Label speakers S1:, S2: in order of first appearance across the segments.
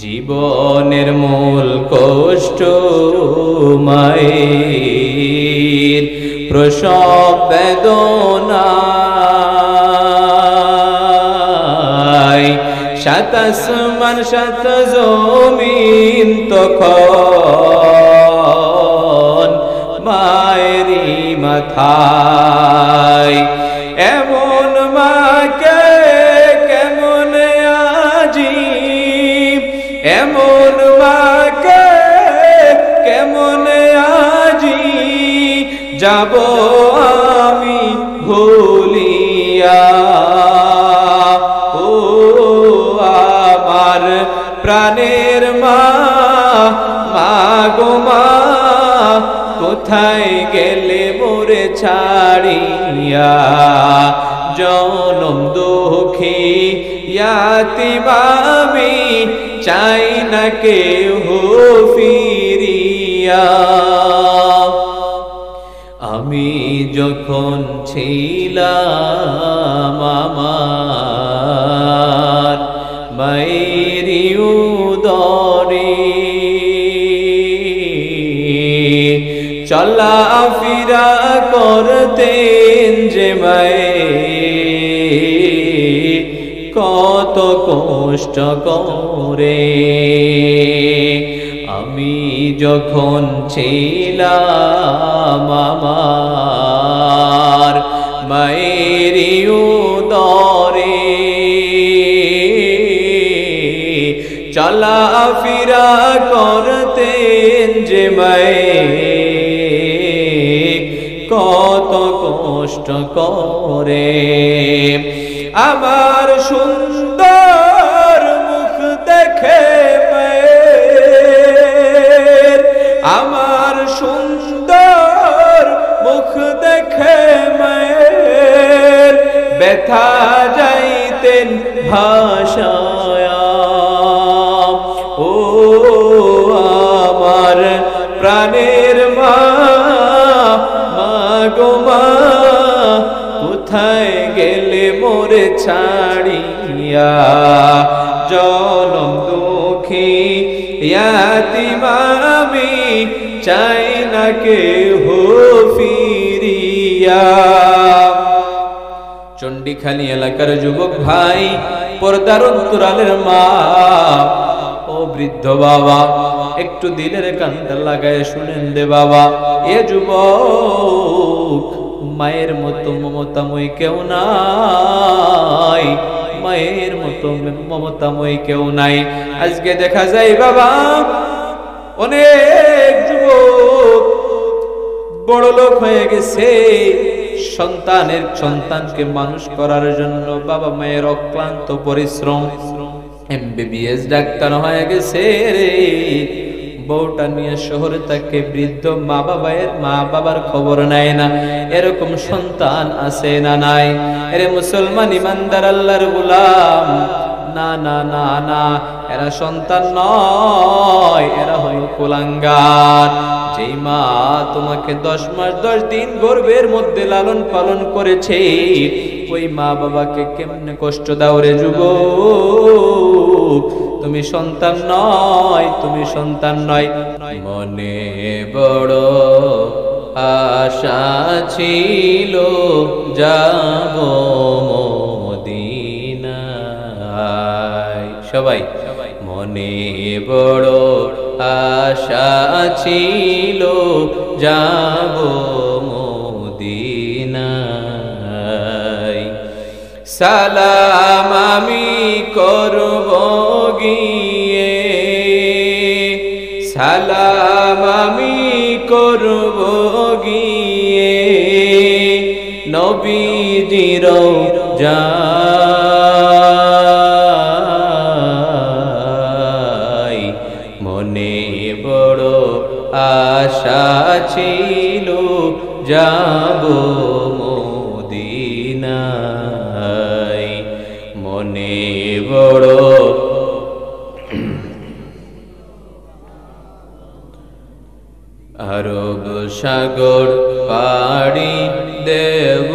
S1: জীবনের মূল কষ্ট মায়ের প্রসব বেদনায়, সাত আসমান সাত জমিন তখন মায়েরই মাথায়। এমন মাকে কেমন আজি, এমন মাকে কেমন আজি যাব আমি ভুলিয়া। ও আমার প্রাণের মা, মা গো মা, কোথায় গেলে মোরে ছাড়িয়া। জনম দুঃখী ইয়াতীম আমি, চাই না কেহ ফিরিয়া। আমি যখন ছিলাম আমার মায়েরই উদরে, চলা ফিরা করতেন যে মায়ে কত কষ্ট করে। আমি যখন ছিলাম আমার মায়েরই উদরে, চলা ফিরা করতেন যে মায়ে কত কষ্ট করে। আমার সুন্দর মুখ দেখে মায়ের, আমার সুন্দর মুখ দেখে মায়ের ব্যথা যাইতেন ভাষায়া। ও আমার প্রাণের মা, মা গো মা, কোথায় গেলে মোরে ছাড়িয়া। জনম দুঃখী ইয়াতীম আমি, চাই না কেহ ফিরিয়া। চণ্ডীখালি এলাকার যুবক ভাই, পর্দার অন্তরালের মা ও বৃদ্ধ বাবা, একটু দিলের কানটা লাগায় শুনেন দে বাবা। এ যুবক, মায়ের মতো মমতাময়ী কেউ নাই, মায়ের মতো মমতাময়ী কেউ নাই। আজকে দেখা যায় বাবা, অনেক যুবক বড় লোক হয়ে গেছে, সন্তানকে মানুষ করার জন্য বাবা মায়ের অক্লান্ত পরিশ্রম, MBBS ডাক্তার হয়ে গেছে রে। বউটা নিয়ে শহরে থাকে, বৃদ্ধ মা বাবার খবর নেয় না। এরকম সন্তান আছে না নাই? এরে মুসলমান ইমানদার আল্লাহর গোলাম, না না না না, এরা সন্তান নয়, এরা হলো কুলাঙ্গার। যেই মা তোমাকে 10 মাস 10 দিন গর্ভের মধ্যে লালন পালন করেছে, ওই মা বাবাকে কেমনে কষ্ট দাও রে যুবক। তুমি সন্তান নয়, তুমি সন্তান নয়। মনে বড় আশা ছিল যাব মদিনায়। সবাই মনে বড় আশা ছিল যাব মদিনায়। সালাম আমি করব গিয়ে, সালাম আমি করব গিয়ে নবীজির রওজায়। মনে বড় আশা ছিল যাব মদিনায়। মনে বড় আরব সাগর পাড়ি দেব,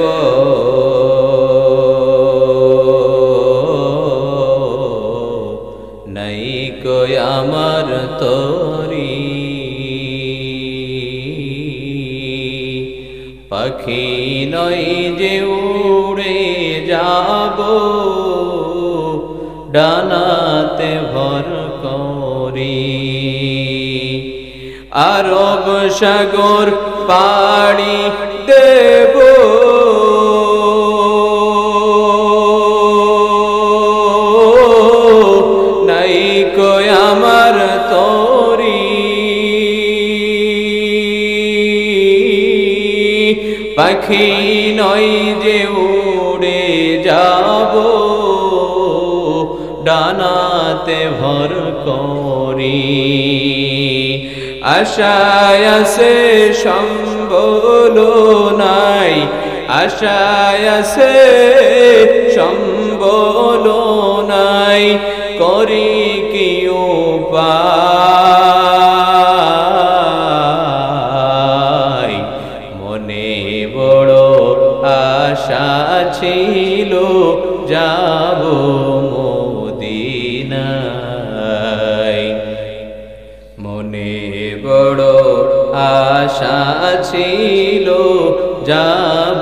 S1: নাইকো কই আমার তরি পাখি নয় যে উড়ে যাব ডানাতে ভর করি আরব সাগর পাড়ি দেব নাই কই আমার তরি পাখি নয় যে উড়ে যাব ডানাতে ভর করি আশায় আছে সম্বল নাই আশায় আছে সম্বল নাই করি কি উপায় মনে বড় আশা ছিল যাব মদিনায় মনে বড় আশা ছিল যাব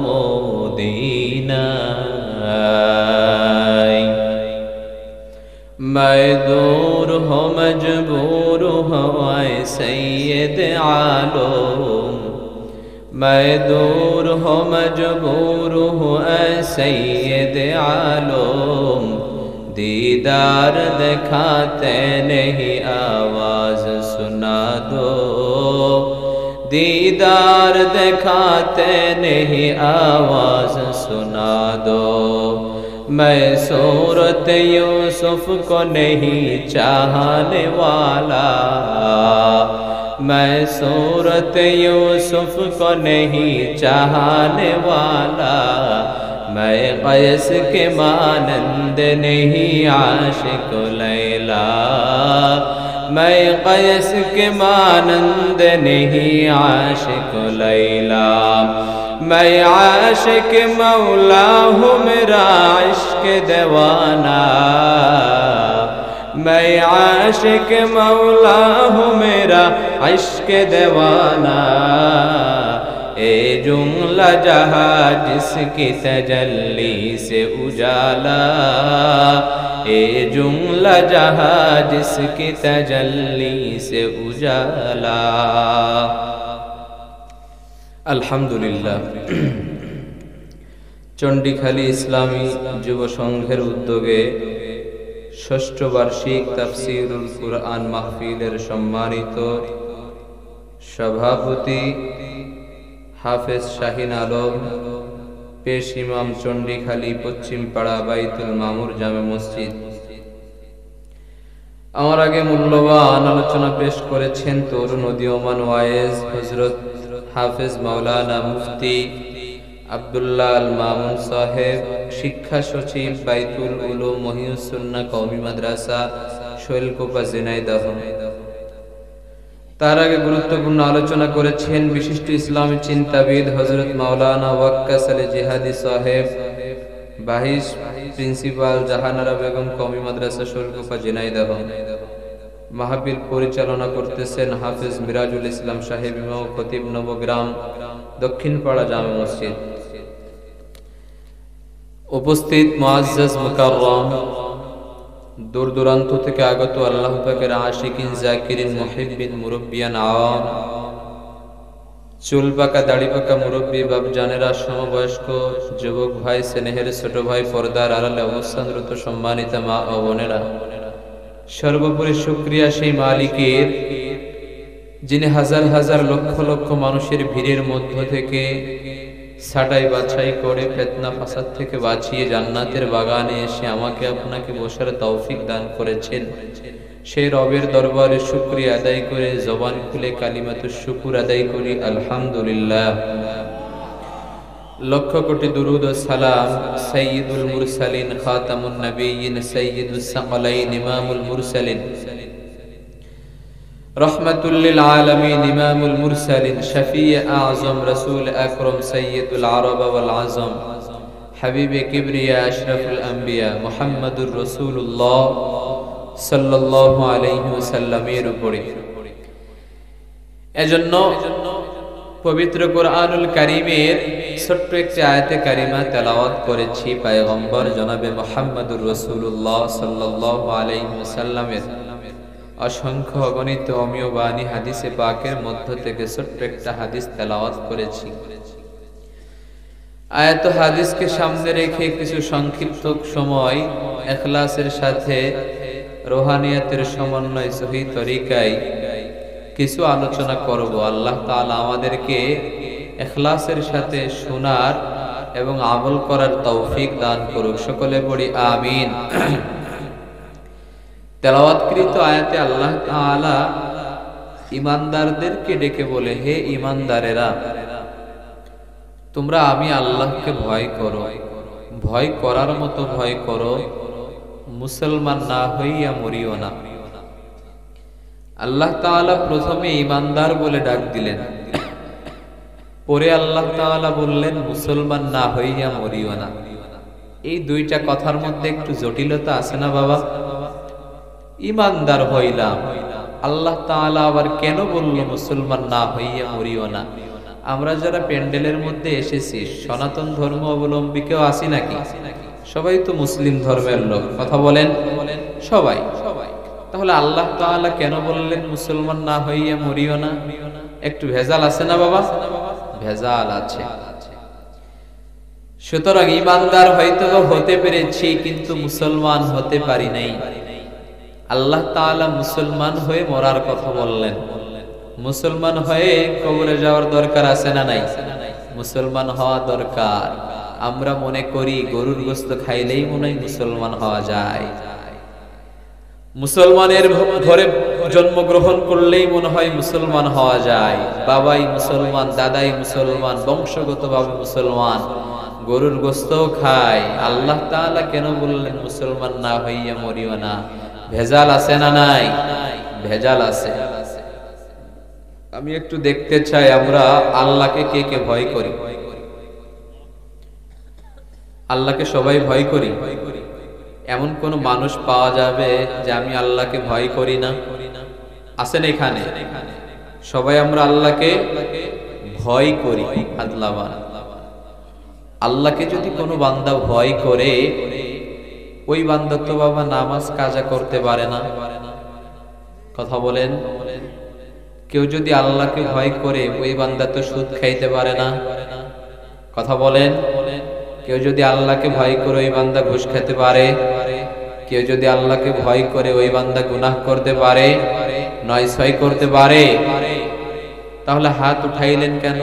S1: মদিনায় मैं दूर हो मजबूर हो ऐ सैयद आलम मैं दूर हो मजबूर हो ऐ सैयद आलम दीदार दिखाते नहीं आवाज सुना दो दीदार दिखाते नहीं आवाज सुना दो मैं सूरत यूसुफ को नहीं चाहने वाला मैं सूरत यूसुफ को नहीं चाहने वाला मैं कैस के मानंद नहीं आशिक लैला मैं कैस के मानंद नहीं आशिक लैला मैं आशिक मौला हूँ मेरा इश्क दीवाना मैं आशिक मौला हूँ मेरा इश्क दीवाना ए जुमला जहाँ जिसकी तजल्ली से उजाला ए जुमला जहाँ जिसकी तजल्ली से उजाला আলহামদুলিল্লাহ চণ্ডীখালী ইসলামী যুব সংঘের উদ্যোগে ষষ্ঠ বার্ষিক তাফসীরুল কুরআন মাহফিলের সম্মানিত সভাপতি হাফেজ শাহিন আলম পেশ ইমাম চণ্ডীখালী পশ্চিম পাড়া বাইতুল মামুর জামে মসজিদ আমার আগে মূল্যবান আলোচনা পেশ করেছেন তরুণ উদীয়মান ওয়াইজ হযরত হাফেজ মাওলানা মুফতি আব্দুল্লাহ আল মামুন সাহেব শিক্ষা সচিব বাইতুল উলুম মহিউস সুন্নাহ কওমি মাদ্রাসা শৈলকুপা ঝিনাইদহ তার আগে গুরুত্বপূর্ণ আলোচনা করেছেন বিশিষ্ট ইসলামী চিন্তাবিদ হযরত মাওলানা ওয়াক্কাস আলী জিহাদি সাহেব ভাইস প্রিন্সিপাল জাহানারা বেগম কওমি মাদ্রাসা শৈলকুপা ঝিনাইদহ মাহফিল পরিচালনা করতেছেন হাফেজ মিরাজুল ইসলাম সাহেব ইমাম খতিব নবগ্রাম দক্ষিণ পাড়া জামে মসজিদ উপস্থিত মুআজ্জাজ মুকাররম দূর দূরান্ত থেকে আগত আল্লাহ পাকের আশিকিন জাকিরিন মুহিব্বিন মুরব্বিয়ান আওয়াম চুল পাকা দাড়ি পাকা মুরব্বী বাপজানেরা সমবয়স্ক যুবক ভাই স্নেহের ছোট ভাই পর্দার আড়ালে অবস্থানরত সম্মানিত মা ও বোনেরা সর্বোপরি শুকরিয়া সেই মালিকের যিনি হাজার হাজার লক্ষ লক্ষ মানুষের ভিড়ের মধ্য থেকে ছাঁটাই বাছাই করে ফিতনা ফাসাদ থেকে বাঁচিয়ে জান্নাতের বাগানে এসে আমাকে আপনাকে বসার তৌফিক দান করেছেন সেই রবের দরবারে শুকরিয়া আদায় করে জবান খুলে কালিমাতুশ শুকুর আদায় করি আলহামদুলিল্লাহ লক্ষ কোটি দুরুদ ও সালাম সাইয়্যিদুল মুরসালিন খাতামুন নবিয়্যিন সাইয়্যিদুস সাকালাইন ইমামুল মুরসালিন রহমাতুল লিল আলামিন ইমামুল মুরসালিন শফিঈ আযম রাসূল আকরাম সাইয়্যিদুল আরব ওয়াল আযম হাবিবে কিবরিয়া আশরাফুল আম্বিয়া মুহাম্মাদুর রাসূলুল্লাহ সাল্লাল্লাহু আলাইহি ওয়াসাল্লামের উপরে। এজন্য পবিত্র কোরআনুল কারীমের ছোট্ট একটি আয়াতে কারিমা তেলাওয়াত করেছি পয়গম্বর জনাবে মুহাম্মদুর রাসূলুল্লাহ সাল্লাল্লাহু আলাইহি ওয়াসাল্লামের অসংখ্য অগণিত অমীয় বাণী হাদিসে পাকের মধ্য থেকে ছোট্ট একটা হাদিস তেলাওয়াত করেছি। আয়াত হাদিসকে সামনে রেখে কিছু সংক্ষিপ্ত সময় ইখলাসের সাথে রুহানিয়াতের সমন্বয় সহি তরিকায় কিছু আলোচনা করব। আল্লাহ তাআলা আমাদেরকে ইখলাসের সাথে শোনার এবং আমল করার তৌফিক দান করুক। সকলে পড়ি আমিন। তেলাওয়াতকৃত আয়াতে আল্লাহ তাআলা ঈমানদারদেরকে ডেকে বলে, হে ঈমানদারেরা, তোমরা আমি আল্লাহকে ভয় করো, ভয় করার মতো ভয় করো, মুসলমান না হইয়া মরিও না। আল্লাহ তাআলা প্রথমে ঈমানদার বলে ডাক দিলেন, পরে আল্লাহ তাআলা বললেন মুসলমান না হইয়া মরিও না। এই দুইটা কথার মধ্যে একটু জটিলতা আছে না বাবা? ঈমানদার হইলাম, আল্লাহ তাআলা আবার কেন বলল মুসলমান না হইয়া মরিও না? আমরা যারা প্যান্ডেলের মধ্যে এসেছি সনাতন ধর্ম অবলম্বী কেউ আছি নাকি? সবাই তো মুসলিম ধর্মের লোক, কথা বলেন সবাই। তাহলে আল্লাহ তাআলা কেন বললেন মুসলমান না হইয়া মরিও না? একটু ভেজাল আছে না বাবা? ভেজাল আছে। সুতরাং ঈমানদার হয়তো হতে পেরেছি কিন্তু মুসলমান হতে পারি নাই। আল্লাহ তাআলা মুসলমান হয়ে মরার কথা বললেন। মুসলমান হয়ে কবরে যাওয়ার দরকার আছে না নাই? মুসলমান হওয়া দরকার। আমরা মনে করি গরুর গোশত খাইলেই মনে হয় মুসলমান হওয়া যায়, মুসলমানের ঘরে জন্মগ্রহণ করলেই মনে হয় মুসলমান হওয়া যায়, বাবাই মুসলমান, দাদাই মুসলমান, বংশগতভাবে মুসলমান, গরুর গোশতও খায়। আল্লাহ তাআলা কেন বললেন মুসলমান না হইয়া মরিও না? ভেজাল আছে না নাই? ভেজাল আছে। আমি একটু দেখতে চাই আমরা আল্লাহকে কে কে ভয় করি। আল্লাহকে সবাই ভয় করি? এমন কোন মানুষ পাওয়া যাবে যে আমি আল্লাহকে ভয় করি না? আছেন এখানে? সবাই আমরা আল্লাহকে ভয় করি। আল্লাহকে যদি কোনো বান্দা ভয় করে, ওই বান্দা তো বাবা নামাজ কাজা করতে পারে না, কথা বলেন। কেউ যদি আল্লাহকে ভয় করে ওই বান্দা তো সুদ খাইতে পারে না, কথা বলেন। কেউ যদি আল্লাহকে ভয় করে ওই বান্দা ঘুষ খেতে পারে, কেউ যদি আল্লাহকে ভয় করে ওই বান্দা গুনাহ করতে পারে, নয় ছয় করতে পারে। তাহলে হাত উঠাইলেন কেন?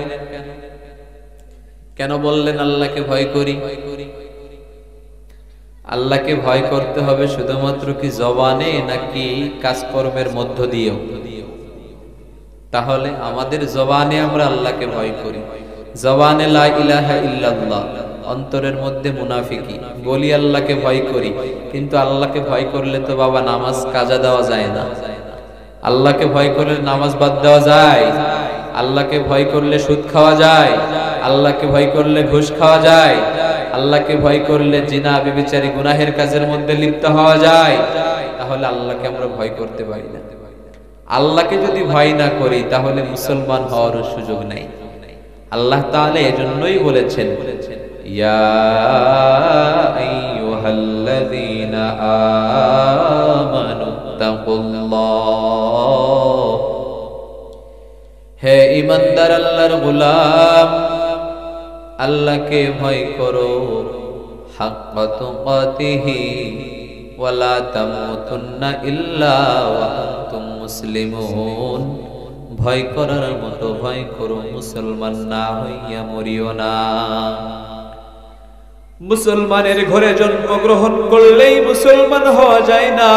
S1: কেন বললেন আল্লাহকে ভয় করি? আল্লাহকে ভয় করতে হবে শুধুমাত্র কি জবানে নাকি কাজকর্মের মধ্য দিয়েও? তাহলে আমাদের জবানে আমরা আল্লাহকে ভয় করি, জবানে লা ইলাহা ইল্লাল্লাহ, অন্তরের মধ্যে মুনাফিকি, বলি আল্লাহকে ভয় করি, কিন্তু আল্লাহকে ভয় করলে তো বাবা নামাজ কাজা দেওয়া যায় না। আল্লাহকে ভয় করলে নামাজ বাদ দেওয়া যায়? আল্লাহকে ভয় করলে সুদ খাওয়া যায়? আল্লাহকে ভয় করলে ঘুষ খাওয়া যায়? আল্লাহকে ভয় করলে জিনা ব্যভিচারী গুনাহের কাজের মধ্যে লিপ্ত হওয়া যায়? তাহলে আল্লাহকে আমরা ভয় করতে পারি না। আল্লাহকে যদি ভয় না করি তাহলে মুসলমান হওয়ার সুযোগ নেই। আল্লাহ তাআলা এজন্যই বলেছেন, ইয়া আইয়ুহাল্লাযীনা আমানু তাকুল্লাহ, হে ঈমানদার আল্লাহর গোলাম, আল্লাহকে ভয় করো, হাক্কা তুকাতিহি ওয়ালা তামুতুন্না ইল্লা ওয়া আনতুম মুসলিমুন, ভয় করার মতো ভয় করো, মুসলমান না হইয়া মরিও না। মুসলমানের ঘরে জন্মগ্রহণ করলেই মুসলমান হওয়া যায় না।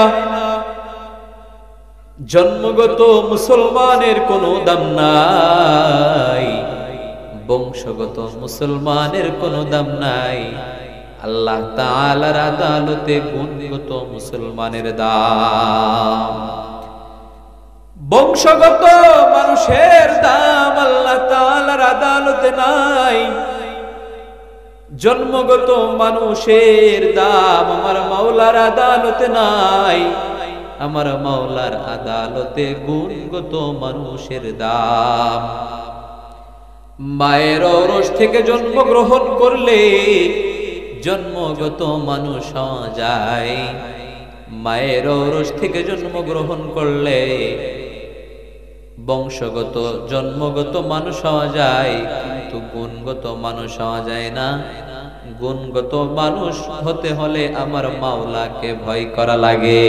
S1: জন্মগত মুসলমানের কোনো দাম নাই, বংশগত মুসলমানের কোনো দাম নাই। আল্লাহ তাআলার আদালতে গুণগত মুসলমানের দাম। বংশগত মানুষের দাম আল্লাহ তাআলার আদালতে নাই। জন্মগত মানুষের দাম আমার মাওলার আদালতে নাই। আমার মাওলার আদালতে গুণগত মানুষের দাম। মায়ের ঔরস থেকে জন্মগ্রহণ করলে জন্মগত মানুষ হওয়া যায়। মায়ের ঔরস থেকে জন্মগ্রহণ করলে বংশগত জন্মগত মানুষ হওয়া যায়, কিন্তু গুণগত মানুষ হওয়া যায় না। গুণগত মানুষ হতে হলে আমার মাওলাকে ভয় করা লাগে।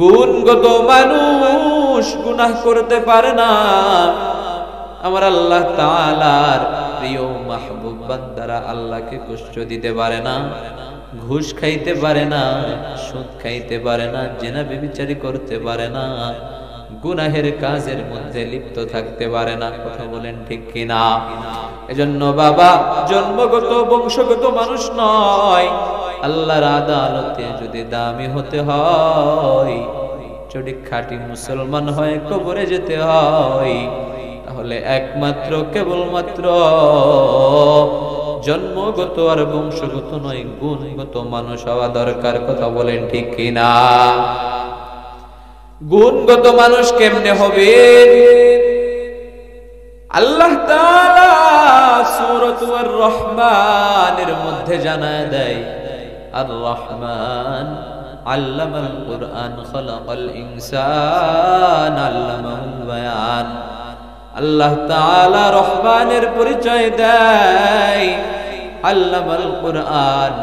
S1: গুণগত মানুষ গুনাহ করতে পারে না। আমার আল্লাহ তাআলার প্রিয় মাহবুব বান্দারা আল্লাহকে কষ্ট দিতে পারে না, ঘুষ খাইতে পারে না, সুদ খাইতে পারে না, জিনা ব্যভিচারী করতে পারে না, গুনাহের কাজের মধ্যে লিপ্ত থাকতে পারে না। কথা বলেন ঠিক কিনা? এজন্য বাবা জন্মগত বংশগত মানুষ নয়। আল্লাহর আদালতে যদি দামি হতে হয়, যদি খাঁটি মুসলমান হয়ে কবরে যেতে হয়, তাহলে একমাত্র কেবলমাত্র জন্মগত আর বংশগত নয়, গুণগত মানুষ হওয়া দরকার। কথা বলেন ঠিক কিনা? গুণগত মানুষ কেমনে হবে? আল্লাহ তাআলা সূরাতুর আর-রহমানের মধ্যে জানায় দেয়, আর রহমান আল্লামাল কুরআন খালাকাল ইনসান আল্লামাহুল বায়ান। আল্লাহ তাআলা রহমানের পরিচয় দেয়, আল্লামাল কুরআন।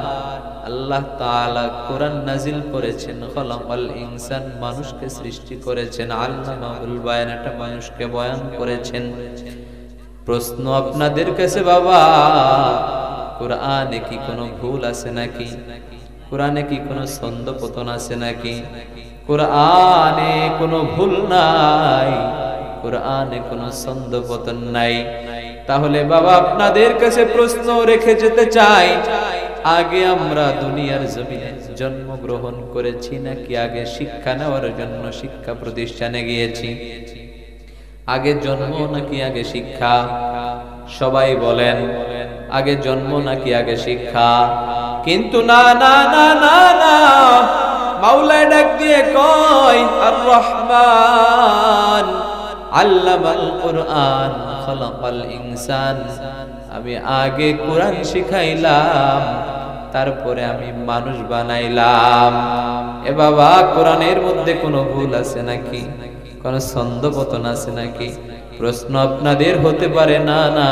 S1: আল্লাহ তাআলা কোরআন নাজিল করেছেন, খালাকাল ইনসান মানুষকে সৃষ্টি করেছেন, আল্লামাহুল বায়ান একটা মানুষকে বয়ান করেছেন। প্রশ্ন আপনাদের কাছে বাবা, কোরআনে কি কোনো ভুল আছে নাকি? কোরআনে কি কোনো ছন্দপতন আছে নাকি? কোরআনে কোনো ভুল নাই, কোরআনে কোনো ছন্দপতন নাই। তাহলে বাবা আপনাদের কাছে প্রশ্ন রেখে যেতে চাই, আগে আমরা দুনিয়ার জমিনে জন্মগ্রহণ করেছি নাকি আগে শিক্ষা নেওয়ার জন্য শিক্ষা প্রতিষ্ঠানে গিয়েছি? আগে জন্ম নাকি আগে শিক্ষা? সবাই বলেন আগে জন্ম নাকি আগে শিক্ষা? কিন্তু না না না না না, মাওলা ডাক দিয়ে কয়, আর রহমান আল্লামাল কুরআন খালাকাল ইনসান। আমি আগে কোরআন শিখাইলাম, তারপরে আমি মানুষ বানাইলাম। এ বাবা কোরআনের মধ্যে কোনো ভুল আছে নাকি? কোন ছন্দপতন আছে নাকি? প্রশ্ন আপনাদের হতে পারে না না,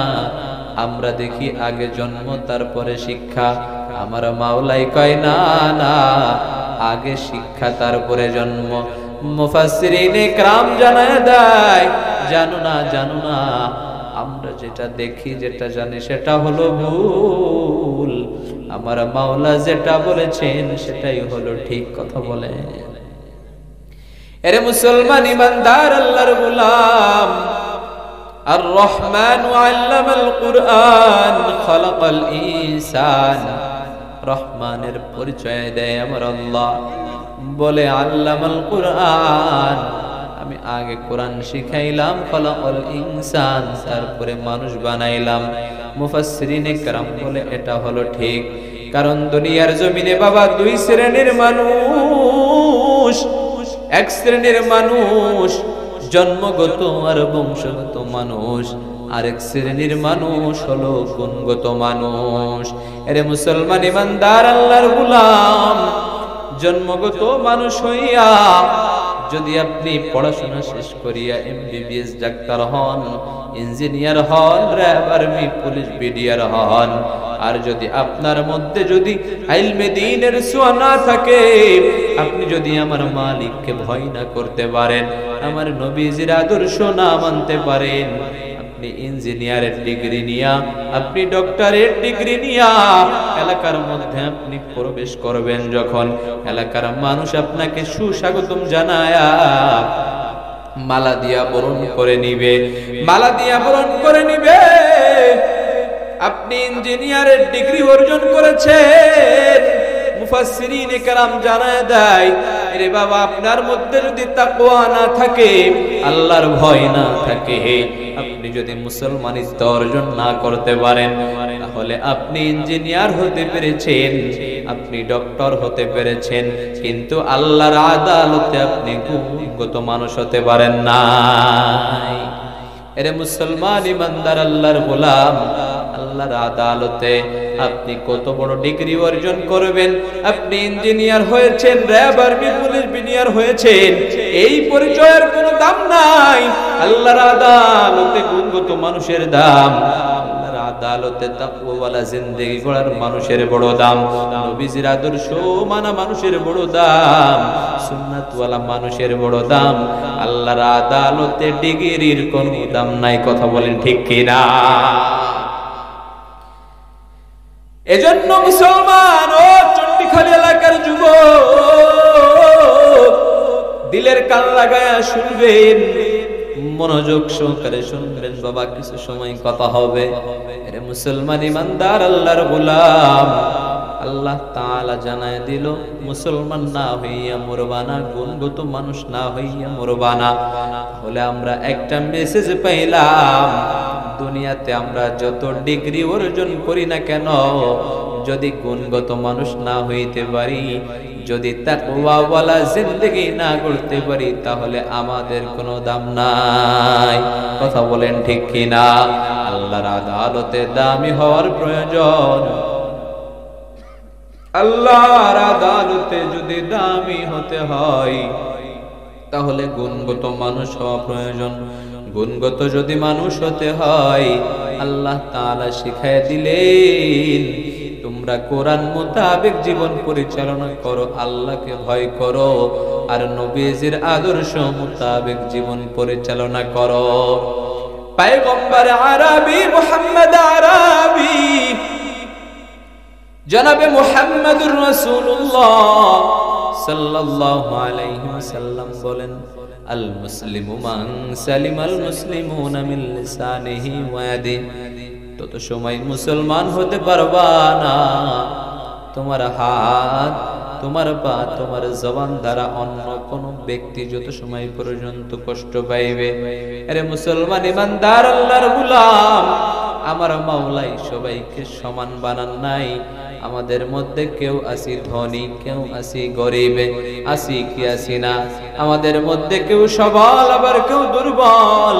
S1: আমরা দেখি আগে জন্ম তারপরে শিক্ষা। আমার মাওলাই কয় না না, আগে শিক্ষা তারপরে জন্ম। মুফাসসিরিনে কেরাম জানায় দেয়, জানো না জানো না, আমরা যেটা দেখি যেটা জানি সেটা হলো ভুল। আমার মাওলা যেটা বলেছেন সেটাই হলো ঠিক। কথা বলে এরে মুসলমান ইমানদার আল্লাহর গোলাম, আর রহমান আল্লামাল কুরআন খালাকাল ইনসান। রহমানের পরিচয় দেয় আমার আল্লাহ, বলে আল্লামাল কুরআন, আমি আগে কোরআন শিখাইলাম, খালাকাল ইনসান তারপরে মানুষ বানাইলাম। মুফাসসিরিনে কেরাম বলে এটা হলো ঠিক। কারণ দুনিয়ার জমিনে বাবা দুই শ্রেণীর মানুষ। এক শ্রেণীর মানুষ জন্মগত আর বংশগত মানুষ, আরেক শ্রেণীর মানুষ হলো গুণগত মানুষ। এরে মুসলমান ইমানদার আল্লাহর গোলাম, জন্মগত মানুষ হইয়া যদি আপনি পড়াশোনা শেষ করিয়া এমবিবিএস ডাক্তার হন, ইঞ্জিনিয়ার হন, র্যাব আর্মি পুলিশ বিডিআর হন, আর যদি আপনার মধ্যে যদি ইলমে দ্বীনের ছোঁয়া না থাকে, আপনি যদি আমার মালিককে ভয় না করতে পারেন, আমার নবীজির আদর্শ না মানতে পারেন, আপনি ইঞ্জিনিয়ারের ডিগ্রি নিয়া, আপনি ডক্টরের ডিগ্রি নিয়া এলাকার মধ্যে আপনি প্রবেশ করবেন, যখন এলাকার মানুষ আপনাকে সুস্বাগতম জানায়া মালা দিয়া বরণ করে নিবে, মালা দিয়া বরণ করে নিবে। আপনি ইঞ্জিনিয়ারের ডিগ্রি অর্জন করেছেন, মুফাসসিরিনে কেরাম জানায় দেয়, আরে বাবা আপনার মধ্যে যদি তাকওয়া না থাকে, আল্লাহর ভয় না থাকে, আপনি যদি মুসলমানিত্ব অর্জন না করতে পারেন তাহলে আপনি ইঞ্জিনিয়ার হতে পেরেছেন, আপনি ডক্টর হতে পেরেছেন, কিন্তু আল্লাহর আদালতে আপনি গুণগত মানুষ হতে পারেন নাই। এরে মুসলমান ইমানদার আল্লাহর গোলাম, আল্লাহর আদালতে আপনি কত বড় ডিগ্রি অর্জন করবেন, আপনি ইঞ্জিনিয়ার হয়েছেন, র্যাব আর্মি পুলিশ বিনিয়ার হয়েছেন, এই পরিচয়ের কোনো দাম নাই। আল্লাহর আদালতে গুণগত মানুষের দাম, আল্লাহর আদালতে তাকওয়াওয়ালা জিন্দেগি গড়ার মানুষের বড় দাম, নবীজির আদর্শ মানা মানুষের বড় দাম, সুন্নাতওয়ালা মানুষের বড় দাম। আল্লাহর আদালতে ডিগ্রির কোনো দাম নাই। কথা বলেন ঠিক কিনা? এজন্য মুসলমান ও চণ্ডীখালী এলাকার যুবক, দিলের কান লাগায়া শুনবেন, মনোযোগ সহকারে শুনবেন বাবা, কিছু সময় কথা হবে। আরে মুসলমান ইমানদার আল্লাহর গোলাম, আল্লাহ তাআলা জানায় দিল মুসলমান না হইয়া মরবানা, গুণগত মানুষ না হইয়া মরবানা। তাহলে আমরা একটা মেসেজ পাইলাম, দুনিয়াতে আমরা যত ডিগ্রি অর্জন করি না কেন, যদি গুণগত মানুষ না হইতে পারি, যদি তাকওয়াওয়ালা জিন্দেগি না করতে পারি, তাহলে আমাদের কোনো দাম নাই। কথা বলেন ঠিক কিনা? আল্লাহর আদালতে দামি হওয়ার প্রয়োজন। আল্লাহর আদালতে যদি দামি হতে হয় তাহলে গুণগত মানুষ হওয়া প্রয়োজন। গুণগত যদি মানুষ হতে হয়, আল্লাহ তাআলা শিখায় দিলেন তোমরা কোরআন মোতাবেক জীবন পরিচালনা করো, আল্লাহকে ভয় করো, আর নবীজির আদর্শ মোতাবেক জীবন পরিচালনা করো। পয়গম্বর আরবি মুহাম্মদ আরবি জনাবে মুহাম্মদুর রাসূলুল্লাহ সাল্লাল্লাহু আলাইহি ওয়াসাল্লাম বলেন, আল মুসলিমু মান সালিমাল মুসলিমুনা মিন লিসানিহি ওয়া ইয়াদিহি। তত সময় মুসলমান হতে পারবা না তোমার হাত, তোমার পা, তোমার জবান দ্বারা অন্য কোন ব্যক্তি যত সময় পর্যন্ত কষ্ট পাইবে। আরে মুসলমান ইমানদার আল্লাহর গোলাম, আমার মাওলাই সবাইকে সমান বানান নাই। আমাদের মধ্যে কেউ আসি ধনী, কেউ আসি গরিব, আসি কি আসি না। আমাদের মধ্যে কেউ সবল, আবার কেউ দুর্বল।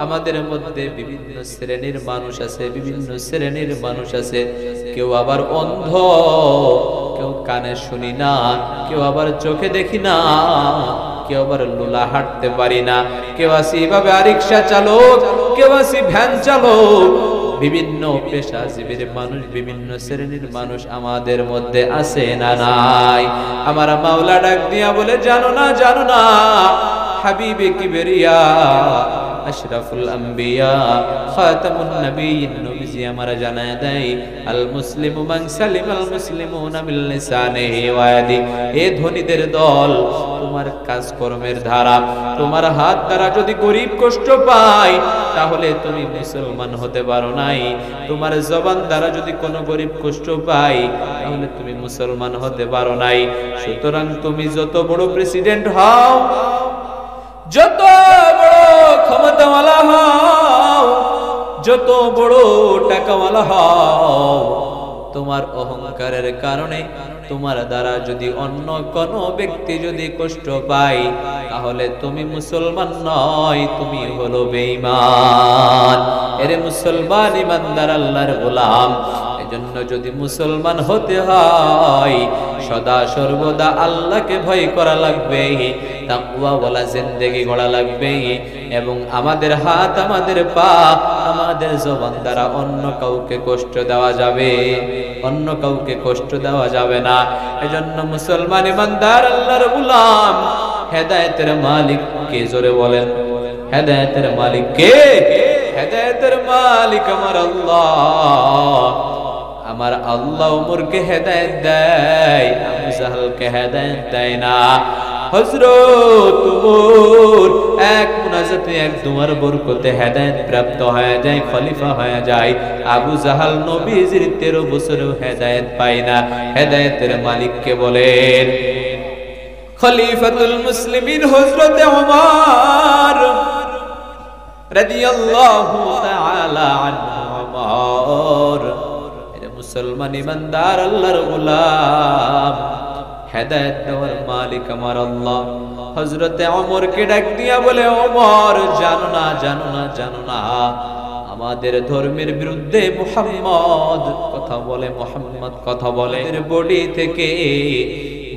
S1: আমাদের মধ্যে বিভিন্ন শ্রেণীর মানুষ আছে, বিভিন্ন শ্রেণীর মানুষ আছে। কেউ আবার অন্ধ, কেউ কানে শুনি না, কেউ আবার চোখে দেখি না, কেউ আবার লুলা হাঁটতে পারি না, কেউ আসি এভাবে রিক্সা চালক, কেউ আসি ভ্যান চালক। বিভিন্ন পেশাজীবীর মানুষ, বিভিন্ন শ্রেণীর মানুষ আমাদের মধ্যে আছে না নাই? আমার মাওলা ডাক দিয়া বলে, জানো না, জানো না, হাবিবে কিবরিয়া আশরাফুল আম্বিয়া খাতামুন নবিয়্যিন নবীজি আমারা জানায় দেয়, আল মুসলিমু মান সালিমাল মুসলিমুনা মিন লিসানিহি ওয়া ইয়াদিহি। এ ধনীদের দল, তোমার কাজকর্মের ধারা, তোমার হাত দ্বারা যদি গরিব কষ্ট পায় তাহলে তুমি মুসলমান হতে পারো নাই। তোমার জবান দ্বারা যদি কোনো গরিব কষ্ট পায় তাহলে তুমি মুসলমান হতে পারো নাই। সুতরাং তুমি যত বড় প্রেসিডেন্ট হও, যত বড় ক্ষমতাওয়ালা হও, যত বড় টাকাওয়ালা হও, তোমার অহংকারের কারণে তোমার দ্বারা যদি অন্য কোনো ব্যক্তি যদি কষ্ট পায় তাহলে তুমি মুসলমান নয়, তুমি হলো বেঈমান। এরে মুসলমান ইমানদার আল্লাহর গোলাম, এজন্য যদি মুসলমান হতে হয় সদা সর্বদা আল্লাহকে ভয় করা লাগবে, তাকওয়াওয়ালা জিন্দেগি গড়া লাগবে, এবং আমাদের হাত, আমাদের পা, আমাদের জবান দ্বারা অন্য কাউকে কষ্ট দেওয়া যাবে, অন্য কাউকে কষ্ট দেওয়া যাবে না। এজন্য মুসলমান ইমানদার আল্লাহর গোলাম, হেদায়েতের মালিক কে? জোরে বলেন, হেদায়েতের মালিক কে? হেদায়েতের মালিক আমার আল্লাহ। আমার আল্লাহ উমরকে হেদায়েত দেয়, আবু জাহলকে হেদায়েত দেয় না। হযরত উমর এক মুনাজাতে, এক দুয়ার বরকতে হেদায়েত প্রাপ্ত হয়ে যায়, খলিফা হয়ে যায়। আবু জাহল নবীজির 13 বছরেও হেদায়েত পায় না। হেদায়েতের মালিককে বলেন খলিফাতুল মুসলিমিন হযরত ওমর। রাদিয়াল্লাহু তাআলা আনহু ওমর। এরে মুসলমান ইমানদার আল্লাহর গোলাম, হেদায়েত দেওয়ার মালিক আমার আল্লাহ। হযরতে ওমরকে ডাক দিয়া বলে, ওমর জানো না, জানো না, জানো না, আমাদের ধর্মের বিরুদ্ধে মুহাম্মদ কথা বলে, মুহাম্মদ কথা বলে। এর বডি থেকে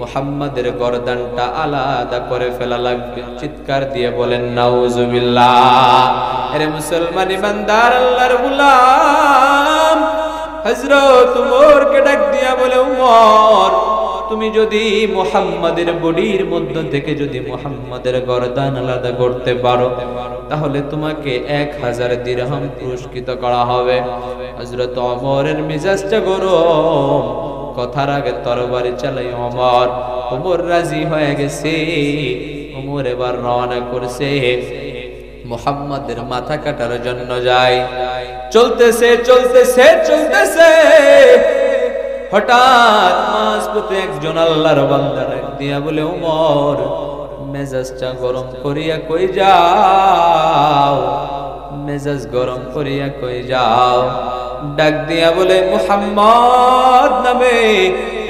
S1: মুহাম্মাদের গর্দানটা আলাদা করে ফেলা লাগবে। চিৎকার দিয়ে বলেন নাউজুবিল্লাহ। আরে মুসলমান ইমানদার আল্লাহর গোলাম হযরত ওমরকে ডাক দিয়া বলে, ওমর তুমি যদি মুহাম্মাদের বডির মধ্য থেকে যদি মুহাম্মাদের গর্দান আলাদা করতে পারো তাহলে তোমাকে 1000 দিরহাম পুরস্কৃত করা হবে। হযরত ওমরের মেজাজটা গরম, কথার আগে তরবারি চালাই ওমর। ওমর রাজি হয়ে গেছে। ওমর এবার রওনা করছে, মুহাম্মাদের মাথা কাটার জন্য যায়। চলতেছে চলতেছে চলতেছে, হঠাৎ মাঝপথে একজন আল্লাহর বান্দা ডাক দিয়া বলে, ওমর মেজাজটা গরম করিয়া কই যাও, মেজাজ গরম করিয়া কই যাও। ডাক দিয়া বলে, মুহাম্মদ নামে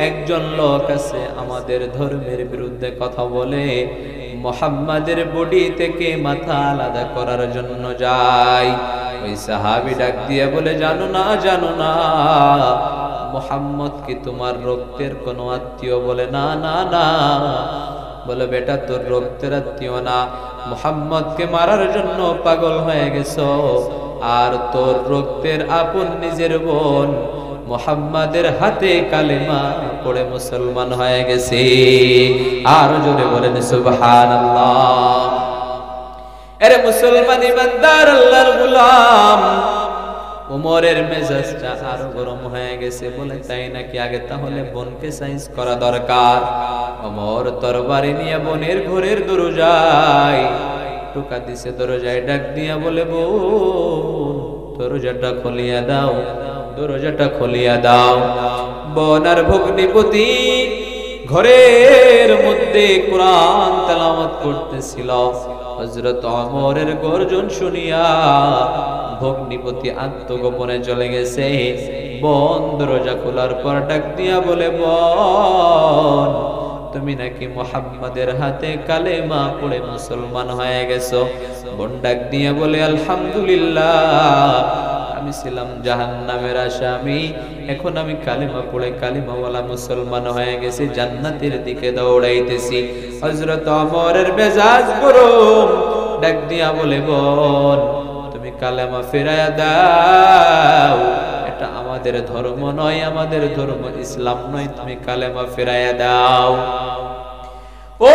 S1: একজন লোক আছে, আমাদের ধর্মের বিরুদ্ধে কথা বলে, মুহাম্মাদের বডি থেকে মাথা আলাদা করার জন্য যায়। ওই সাহাবী ডাক দিয়া বলে, জানো না, জানো না, মুহাম্মদ কি তোমার রক্তের কোনো আত্মীয়? বলে, না না না। বলে, বেটা তোর রক্তের আত্মীয় না, মুহাম্মদকে মারার জন্য পাগল হয়ে গেছো, আর তোর রক্তের আপন নিজের বোন মুহাম্মাদের হাতে কালেমা পড়ে মুসলমান হয়ে গেছে। আর জোরে বলেন সুবহানাল্লাহ। আরে মুসলমান ইমানদার আল্লাহর গোলাম, ওমরের মেজাজটা আরো গরম হয়ে গেছে। বলে, তাই নাকি? আগে তাহলে বোনকে সাইজ করা দরকার। ওমর তরবারি নিয়ে বোনের ঘরের দরজায় টোকা দিছে, দরজায় ডাক দিয়া বলে, বোন দরজাটা খুলিয়া দাও, দরজাটা খুলিয়া দাও। বোন আর ভগ্নিপতি ঘরের মধ্যে কোরআন তেলাওয়াত করতেছিল। হযরত ওমরের গর্জন শুনিয়া ভগ্নিপতি আত্মগোপনে চলে গেছে। বোন দরজা খোলার পর ডাক দিয়া বলে, বোন তুমি নাকি মুহাম্মাদের হাতে কালেমা পড়ে মুসলমান হয়ে গেছো। বোন ডাক দিয়া বলে, আলহামদুলিল্লাহ, আমি ছিলাম জাহান্নামের আসামি, এখন আমি কালেমা পড়ে কালেমাওয়ালা মুসলমান হয়ে গেছি, জান্নাতের দিকে দৌড়াইতেছি। হযরত ওমরের মেজাজ গরম, ডাক দিয়া বলে, বোন তুমি কালেমা ফিরায়া দাও, এটা আমাদের ধর্ম নয়, আমাদের ধর্ম ইসলাম নয়, তুমি কালেমা ফিরায়া দাও। ও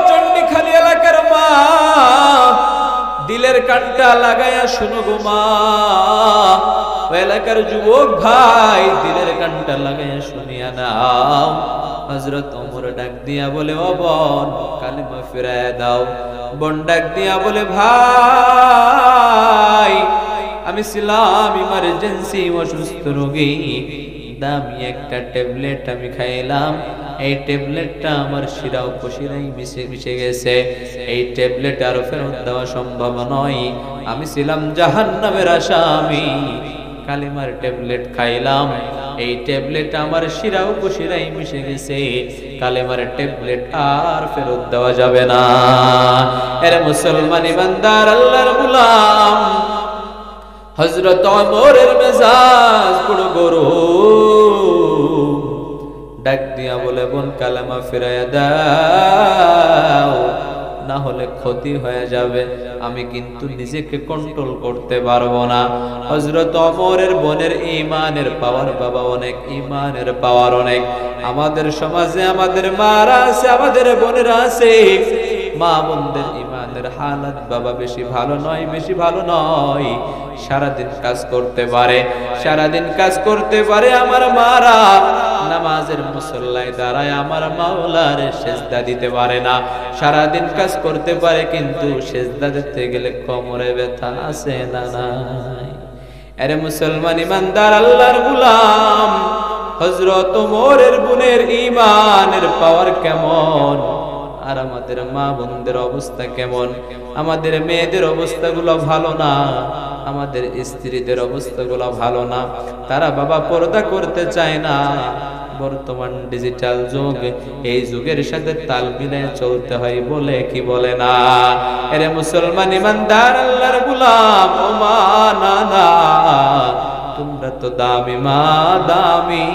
S1: চন্ডিখালী এলাকার মা, দিলের কানটা লাগায়া শুনো গো মা, এলাকার যুবক ভাই দিলের কানটা লাগায়া শুনিয়া নাও। হযরত ওমর ডাক দিয়া বলে, ও বোন কালেমা ফিরায়া দাও। বোন ডাক দিয়া বলে, ভাই আমি ছিলাম ইমার্জেন্সি অসুস্থ রোগী, দামি একটা ট্যাবলেট আমি খাইলাম, এই ট্যাবলেটটা আমার শিরা উপশিরায় মিশে গেছে, এই ট্যাবলেট আর ফেরত দেওয়া সম্ভব নয়, আমি ছিলাম জাহান্নামের আসামি, কালিমার ট্যাবলেট খাইলাম, এই ট্যাবলেট আমার শিরা উপশিরায় মিশে গেছে, কালিমার ট্যাবলেট আর ফেরত দেওয়া যাবে না। এর মুসলমান ইমানদার আল্লাহর গোলাম হযরত ওমরের মেজাজ পুরো গরম, ডাক দিয়া বলে, বোন কালেমা ফিরাইয়া দাও, না হলে ক্ষতি হয়ে যাবে, আমি কিন্তু নিজেকে কন্ট্রোল করতে পারবো না। হযরত ওমরের বোনের ঈমানের পাওয়ার বাবা অনেক, ঈমানের পাওয়ার অনেক। আমাদের সমাজে আমাদের মারা আছে, আমাদের বোনেরা আছে, মা বোনদের ঈমানের হালাত বাবা বেশি ভালো নয়, বেশি ভালো নয়। সারাদিন কাজ করতে পারে, সারাদিন কাজ করতে পারে আমার মারা, নামাজের মুসল্লায় দাঁড়ায় আমার মাওলার সেজদা দিতে পারে না। সারাদিন কাজ করতে পারে কিন্তু সেজদা দিতে গেলে কোমরে ব্যথা আছে না নাই? আরে মুসলমান ইমানদার আল্লাহর গোলাম, হযরত ওমরের বোনের ঈমানের পাওয়ার কেমন আর আমাদের মা বোনদের অবস্থা কেমন? আমাদের মেয়েদের অবস্থাগুলো ভালো না, আমাদের স্ত্রীদের অবস্থাগুলো ভালো না। তারা বাবা পর্দা করতে চায় না। বর্তমান ডিজিটাল যুগ, এই যুগের সাথে তাল মিলিয়ে চলতে হয় বলে কি বলে না? এরে মুসলমান ইমানদার আল্লাহর গোলাম, ও মা না না, তোমরা তো দামি মা, দামি।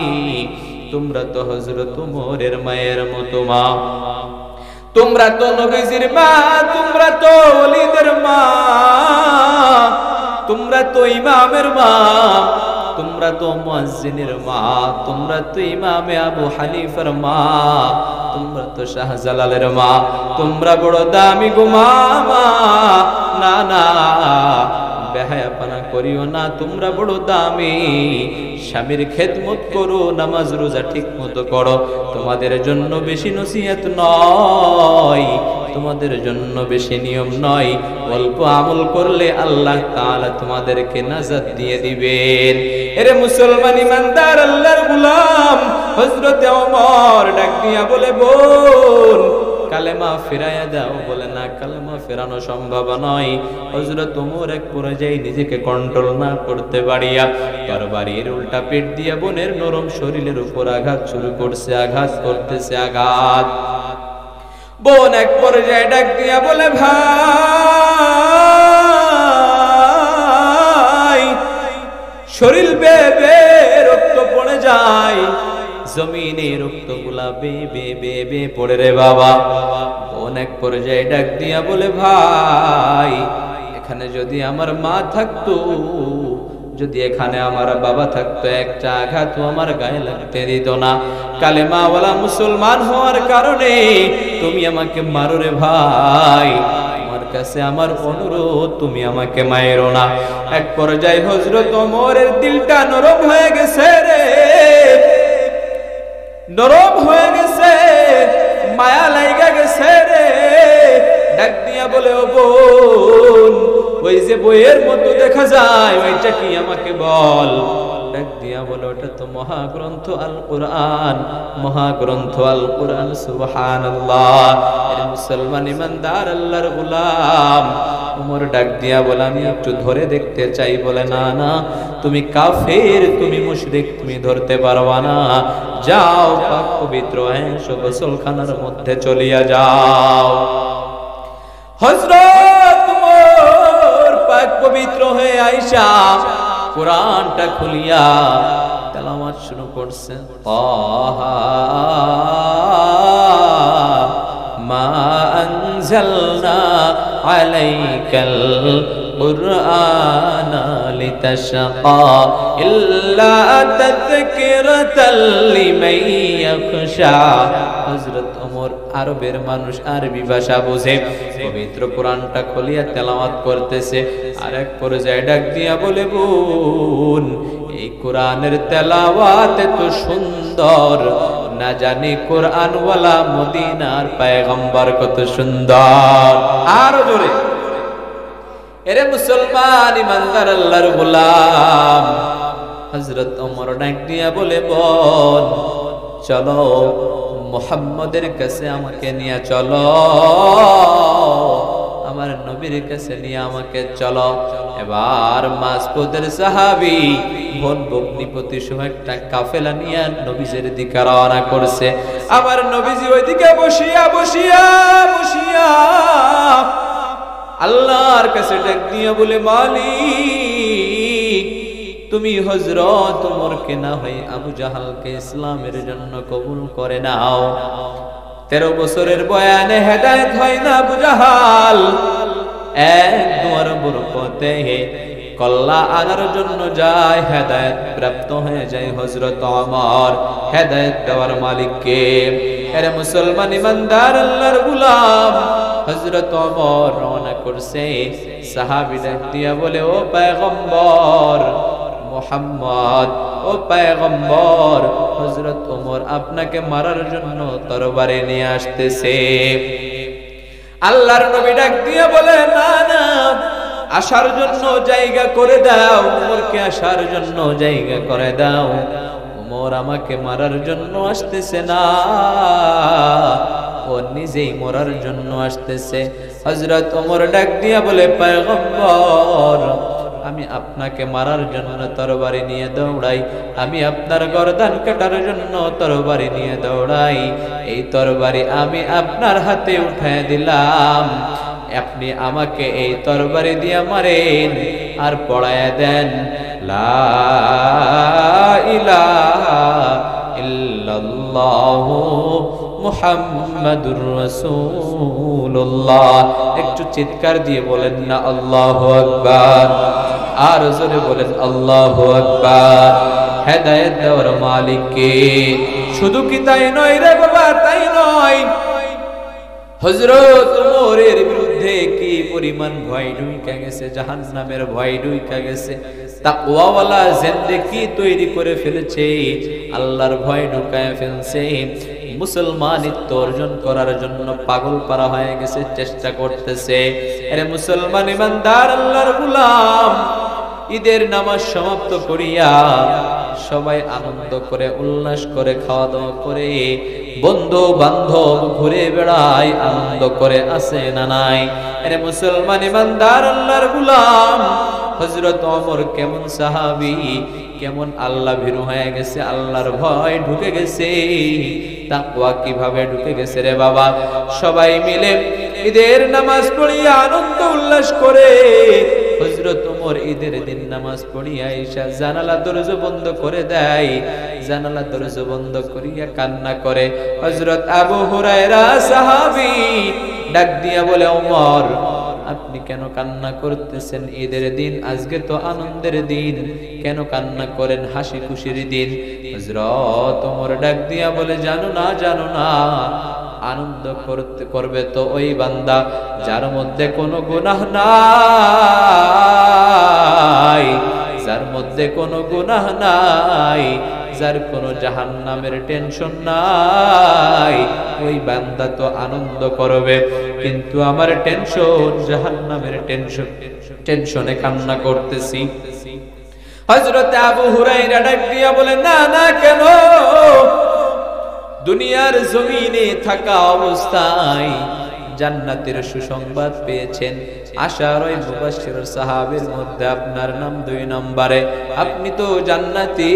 S1: তোমরা তো হযরত ওমরের মায়ের মতো মা, তোমরা তো নবীজির মা, তোমরা তো ওলিদের মা, তোমরা তো ইমামের মা, তোমরা তো মুয়াজ্জিনের মা, তোমরা তো ইমামে আবু হানিফার মা, তোমরা তো শাহজালালের মা। তোমরা বড় দামি গো মা। না না, বেহায়াপনা করিও না, তোমরা বড় দামি। স্বামীর খেদমত করো, নামাজ রোজা ঠিক মতো করো। তোমাদের জন্য বেশি নসিহত নয়, তোমাদের জন্য বেশি নিয়ম নয়। অল্প আমল করলে আল্লাহ তাআলা তোমাদেরকে নাজাত দিয়ে দিবেন। এরে মুসলমান ইমানদার আল্লাহর গোলাম, হযরত ওমর ডাক দিয়া বলে, বোন কালেমা ফিরাইয়া দাও। বলে না, কালেমা ফেরানো সম্ভব নয়। হযরত ওমর এক পর্যায়ে নিজেকে কন্ট্রোল না করতে পারিয়া তরবারির উল্টা পেট দিয়া বোনের নরম শরীরের উপর আঘাত শুরু করছে, আঘাত করতেছে, আঘাত। বোন এক পর্যায়ে ডাক দিয়া বলে, ভাই শরীর বেয়ে বেয়ে রক্ত পড়ে যায়, জমিনে রক্তগুলা বেয়ে বেয়ে বেয়ে বেয়ে পড়ে রে বাবা। বোন এক পর্যায়ে ডাক দিয়া বলে, ভাই এখানে যদি আমার মা থাকতো, যদি এখানে আমার বাবা থাকতো, একটা আঘাত আমার গায়ে লাগতে দিত না। কালেমাওয়ালা মুসলমান হওয়ার কারণে তুমি আমাকে মারো রে ভাই, তোমার কাছে আমার অনুরোধ, তুমি আমাকে মায়েরো না। এক পর্যায়ে হযরত ওমরের দিলটা নরম হয়ে গেছে রে, নরম হয়ে গেছে, মায়া লাইগা গেছে রে। ডাক দিয়া বলে, ও বোন, ওই যে বইয়ের মতো দেখা যায় ওইটা কি আমাকে বল। ডাক দিয়া বলে, ওটা তো মহাগ্রন্থ আল কোরআন, মহাগ্রন্থ আল কোরআন। সুবহানাল্লাহ। এর মুসলমান ইমানদার আল্লাহর গোলাম ওমর ডাক দিয়া বলে, আমি একটু ধরে দেখতে চাই। বলে, না না, তুমি কাফের, তুমি মুশরিক, তুমি ধরতে পারবা না। যাও পাক পবিত্র এসো, গোসলখানার মধ্যে চলিয়া যাও। হযরত ওমর পাক পবিত্র হয়ে আয়েশা কোরআনটা খুলিয়া তেলাওয়াত শুরু করছে। তাহা মা আনজালনা আলাইকাল কুরআনা লিতাশকা ইল্লা তাযকিরাতাল লিমান ইয়াখশা। হযরত ওমর আরবের মানুষ, আরবি ভাষা বোঝে, পবিত্র কোরআনটা খুলিয়া তেলাওয়াত করতেছে। আর এক পর্যায়ে ডাক দিয়া বলে, বোন এই কোরআনের তেলাওয়াত এত সুন্দর, না জানি কোরআনওয়ালা মদিনার পয়গম্বর কত সুন্দর। আরো জোরে। এরে মুসলমান ইমানদার আল্লাহর গোলাম, হযরত ওমর ডাক দিয়া বলে, বোন চলো মুহাম্মদের কাছে আমাকে নিয়ে চলো, আমার নবীর কাছে নিয়ে আমাকে চলো। এবার মাসউদের সাহাবী বোন বগ্নিপতি সহ একটা কাফেলা নিয়ে নবীজির দিকে রওনা করছে। আমার নবীজি ওইদিকে বসিয়া বসিয়া বসিয়া আল্লাহর কাছে ডাক দিয়া বলে, মালিক তুমি হযরত ওমরকে না হয় আবু জাহালকে ইসলামের জন্য কবুল করে নাও। 13 বছরের বয়ানে হেদায়েত হয় না আবু জাহাল, এক দুয়ার বরকতে কল্লা আনার জন্য যায়, হেদায়েত প্রাপ্ত হয়ে যায় হযরত ওমর। হেদায়েত দেওয়ার মালিক কে? এরে মুসলমান ইমানদার আল্লাহর গোলাম, হযরত ওমর রওনা করছে। সাহাবী ডাক দিয়া বলে, ও পয়গম্বর মুহাম্মদ, ও পয়গম্বর, হযরত ওমর আপনাকে মারার জন্য তরবারি নিয়ে আসতেছে। আল্লাহর নবী ডাক দিয়া বলে, না না, আসার জন্য জায়গা করে দাও, ওমরকে আসার জন্য জায়গা করে দাও। ওমর আমাকে মারার জন্য আসতেছে না, ও নিজেই মরার জন্য আসতেছে। হযরত ওমর ডাক দিয়া বলে, পয়গম্বর, আমি আপনাকে মারার জন্য তরবারি নিয়ে দৌড়াই, আমি আপনার গর্দান কাটার জন্য তরবারি নিয়ে দৌড়াই। এই তরবারি আমি আপনার হাতে উঠায় দিলাম, আপনি আমাকে এই তরবারি দিয়ে মারেন আর পড়ায় দেন লা ইলাহা ইল্লাল্লাহু মুহাম্মাদুর রাসূলুল্লাহ। একটু চিৎকার দিয়ে বলেন না আল্লাহু আকবার, আর জোরে বলেন আল্লাহু আকবার। হেদায়েত দেওয়ার মালিক কে? শুধু কি তাই নয় রে বাবা, তাই নয়, হযরত ওমরের বিরুদ্ধে কি পরিমাণ ভয় ঢুইকা গেছে, জাহান্নামের ভয় ঢুইকা গেছে। তাকওয়াওয়ালা জিন্দেগি তৈরি করে ফেলেছে, আল্লাহর ভয় ঢুকায় ফেলছে। মুসলমানিত্ব অর্জন করার জন্য পাগল পারা হয়ে গেছে, চেষ্টা করতেছে। আরে মুসলমান ইমানদার আল্লাহর গোলাম, ঈদের নামাজ সমাপ্ত করিয়া সবাই আনন্দ করে উল্লাস করে খাওয়া দাওয়া করে বন্ধু বান্ধব ঘুরে বেড়ায়, আনন্দ করে আসে না নাই? আরে মুসলমান ইমানদার আল্লাহর গোলাম, হযরত ওমর কেমন সাহাবী, কেমন আল্লাহ ভীরু হয়ে গেছে, আল্লাহর ভয় ঢুকে গেছে। তাকওয়া কিভাবে ঢুকে গেছে রে বাবা? সবাই মিলে ঈদের নামাজ পড়িয়া আনন্দ উল্লাস করে। হযরত ওমর ঈদের দিন নামাজ পড়িয়া আয়েশা জানালা দরজা বন্ধ করে দেয়, জানালা দরজা বন্ধ করিয়া কান্না করে। হযরত আবু হুরায়রা সাহাবী ডাক দিয়া বলে, ওমর, আপনি কেন কান্না করতেছেন? ঈদের দিন, আজকে তো আনন্দের দিন, কেন কান্না করেন? হাসি খুশির দিন। হযরত ওমর ডাক দিয়া বলে, জানো না, জানো না, আনন্দ করবে তো ওই বান্দা যার মধ্যে কোনো গুনাহ নাই, যার মধ্যে কোনো গুনাহ নাই, যার কোনো জাহান্নামের টেনশন নাই, ওই বান্দা তো আনন্দ করবে। কিন্তু আমার টেনশন, জাহান্নামের টেনশন, টেনশনে কান্না করতেছি। হযরত আবু হুরায়রা ডাক দিয়া বলে, না না, কেন? দুনিয়ার জমিনে থাকা অবস্থায় জান্নাতের সুসংবাদ পেয়েছেন, আশারায়ে মুবাশশির সাহাবীর মধ্যে আপনার নাম 2 নম্বরে, আপনি তো জান্নাতি,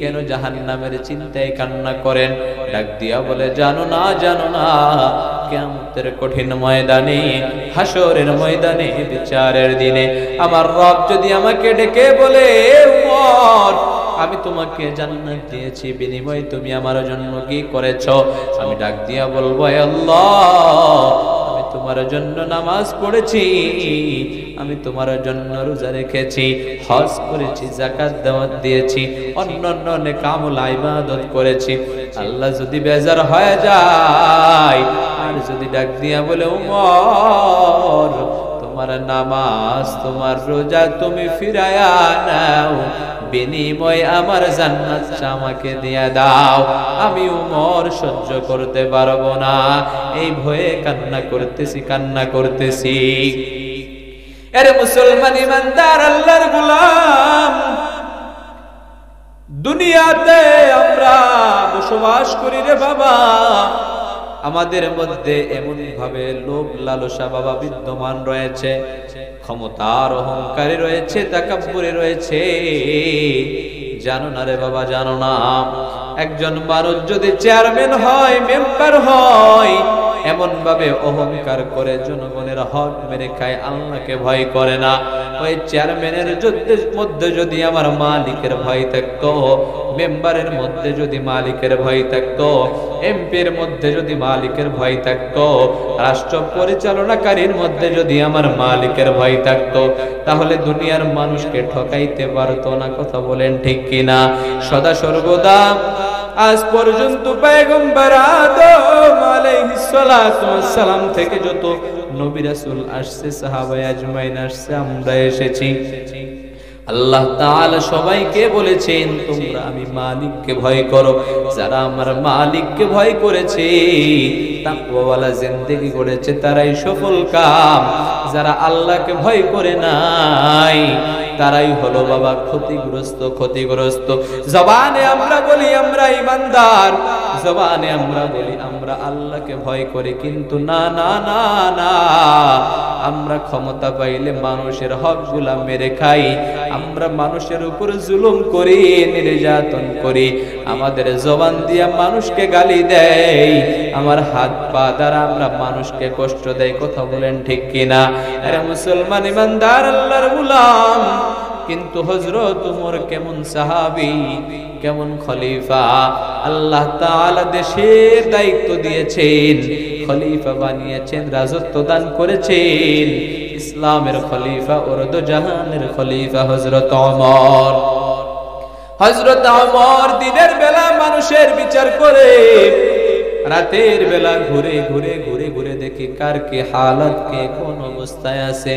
S1: কেন জাহান্নামের চিন্তায় কান্না করেন? ডাক দিয়া বলে, জানো না, জানো না, কিয়ামতের কঠিন ময়দানে, হাসরের ময়দানে, বিচারের দিনে আমার রব যদি আমাকে ডেকে বলে, ওমর, আমি তোমাকে জান্নাত দিয়েছি, বিনিময়ে তুমি আমার জন্য কি করেছো? আমি ডাক দিয়া বলবো, হে আল্লাহ, আমি তোমার জন্য নামাজ পড়েছি, আমি তোমার জন্য রোজা রেখেছি, হজ করেছি, যাকাত দাওয়াত দিয়েছি, অন্যান্য নেক আমল ইবাদত করেছি। আল্লাহ যদি বেজার হয়ে যায় আর যদি ডাক দিয়া বলে, ওমর, তোমার নামাজ, তোমার রোজা তুমি ফিরায়া নাও, বিনিময় আমার জান্নাতটা আমাকে দিয়ে দাও, আমি ওমর সহ্য করতে পারবো না, এই ভয়ে কান্না করতেছি, কান্না করতেছি। আরে মুসলমান ইমানদার আল্লাহর গোলাম, দুনিয়াতে আমরা বসবাস করি রে বাবা, আমাদের মধ্যে এমন ভাবে লোভ লালসা বাবা বিদ্যমান রয়েছে, ক্ষমতার অহংকারে রয়েছে, তাকাব্বুরে রয়েছে। জানো না রে বাবা, জানো না, একজন মানুষ যদি চেয়ারম্যান হয়, মেম্বার হয়, এমন ভাবে অহংকার করে জনগণের হক মেরে খায়, আল্লাহকে ভয় করে না। ওই চেয়ারম্যানের মধ্যে যদি আমার মালিকের ভয় থাকতো, মেম্বারের মধ্যে যদি মালিকের ভয় থাকতো, এমপির মধ্যে যদি মালিকের ভয় থাকতো, রাষ্ট্র পরিচালনাকারীর মধ্যে যদি আমার মালিকের ভয় থাকতো, তাহলে দুনিয়ার মানুষকে ঠকাইতে পারতো না। কথা বলেন ঠিক কিনা? সদা সর্বদা আজ পর্যন্ত পয়গম্বর আদম আলাইহিস সালাতু ওয়াস সালাম থেকে যত নবী রাসূল আসছে, সাহাবায়ে আজমাইন আসছে, আমরা এসেছি, আল্লাহ তাআলা সবাইকে বলেছেন, তোমরা আমি মালিককে ভয় করো। যারা আমার মালিককে ভয় করেছে, তাকওয়াওয়ালা জিন্দেগি গড়েছে, তারাই সফল কাম। যারা আল্লাহকে ভয় করে নাই, তারাই হলো বাবা ক্ষতিগ্রস্ত, ক্ষতিগ্রস্ত। জবানে আমরা বলি আমরা ইমানদার, জবানে আমরা বলি আমরা আল্লাহকে ভয় করি, কিন্তু না না না না, আমরা ক্ষমতা পাইলে মানুষের হকগুলা মেরে খাই, আমরা মানুষের উপর জুলুম করি, নির্যাতন করি, আমাদের জবান দিয়ে মানুষকে গালি দেয়, আমার হাত পা দ্বারা আমরা মানুষকে কষ্ট দেয়। কথা বলেন ঠিক কিনা? আরে মুসলমান ইমানদার আল্লাহর গোলাম, কিন্তু হযরত ওমর কেমন সাহাবী, কেমন খলিফা, আল্লাহ তাআলা দেশের দায়িত্ব দিয়েছেন, খলিফা বানিয়েছেন, রাজত্ব দান করেছেন, ইসলামের খলিফা, উর্দু জাহানের খলিফা হযরত ওমর। হযরত ওমর দিনের বেলা মানুষের বিচার করে, রাতের বেলা ঘুরে ঘুরে ঘুরে ঘুরে দেখি কার কি হালত, কে কোন অবস্থায় আছে।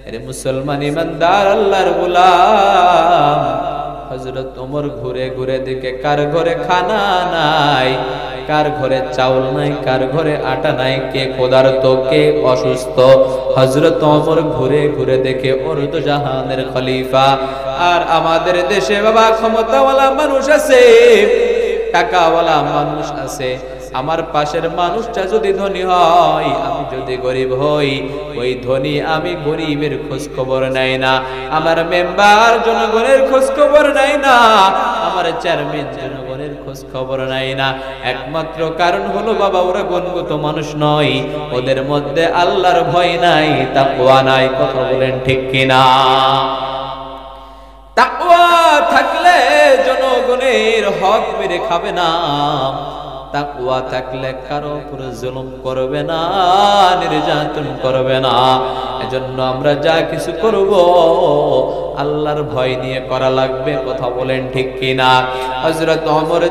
S1: আরে মুসলমান ইমানদার আল্লাহর গোলাম, হযরত ওমর ঘুরে ঘুরে দেখে কার ঘরে খানা নাই, কার ঘরে চাউল নাই, কার ঘরে আটা নাই, কে ক্ষুধার্ত, কে অসুস্থ। হযরত ওমর ঘুরে ঘুরে দেখে উর্দু জাহানের খলিফা। আর আমাদের দেশে বাবা ক্ষমতাওয়ালা মানুষ আছে, টাকাওয়ালা মানুষ আছে, আমার পাশের মানুষটা যদি ধনী হয়, আমি যদি গরিব হই, ওই ধনী আমি গরিবের খোঁজ খবর নাই না, আমার মেম্বার জনগণের খোঁজ খবর নাই না, আমার চেয়ারম্যান জনগণের খোঁজ খবর নাই না। একমাত্র কারণ হলো বাবা ওরা গুণগত মানুষ নয়, ওদের মধ্যে আল্লাহর ভয় নাই, তাকওয়া নাই। কথা বলেন ঠিক কিনা? তাকওয়া থাকলে জনগণের হক মেরে খাবে না, তাকওয়া থাকলে কারো উপর জুলুম করবে না, নির্যাতন করবে না। এজন্য আমরা যা কিছু করব আল্লাহর ভয় নিয়ে করা লাগবে। কথা বলেন ঠিক কিনা? হযরত ওমর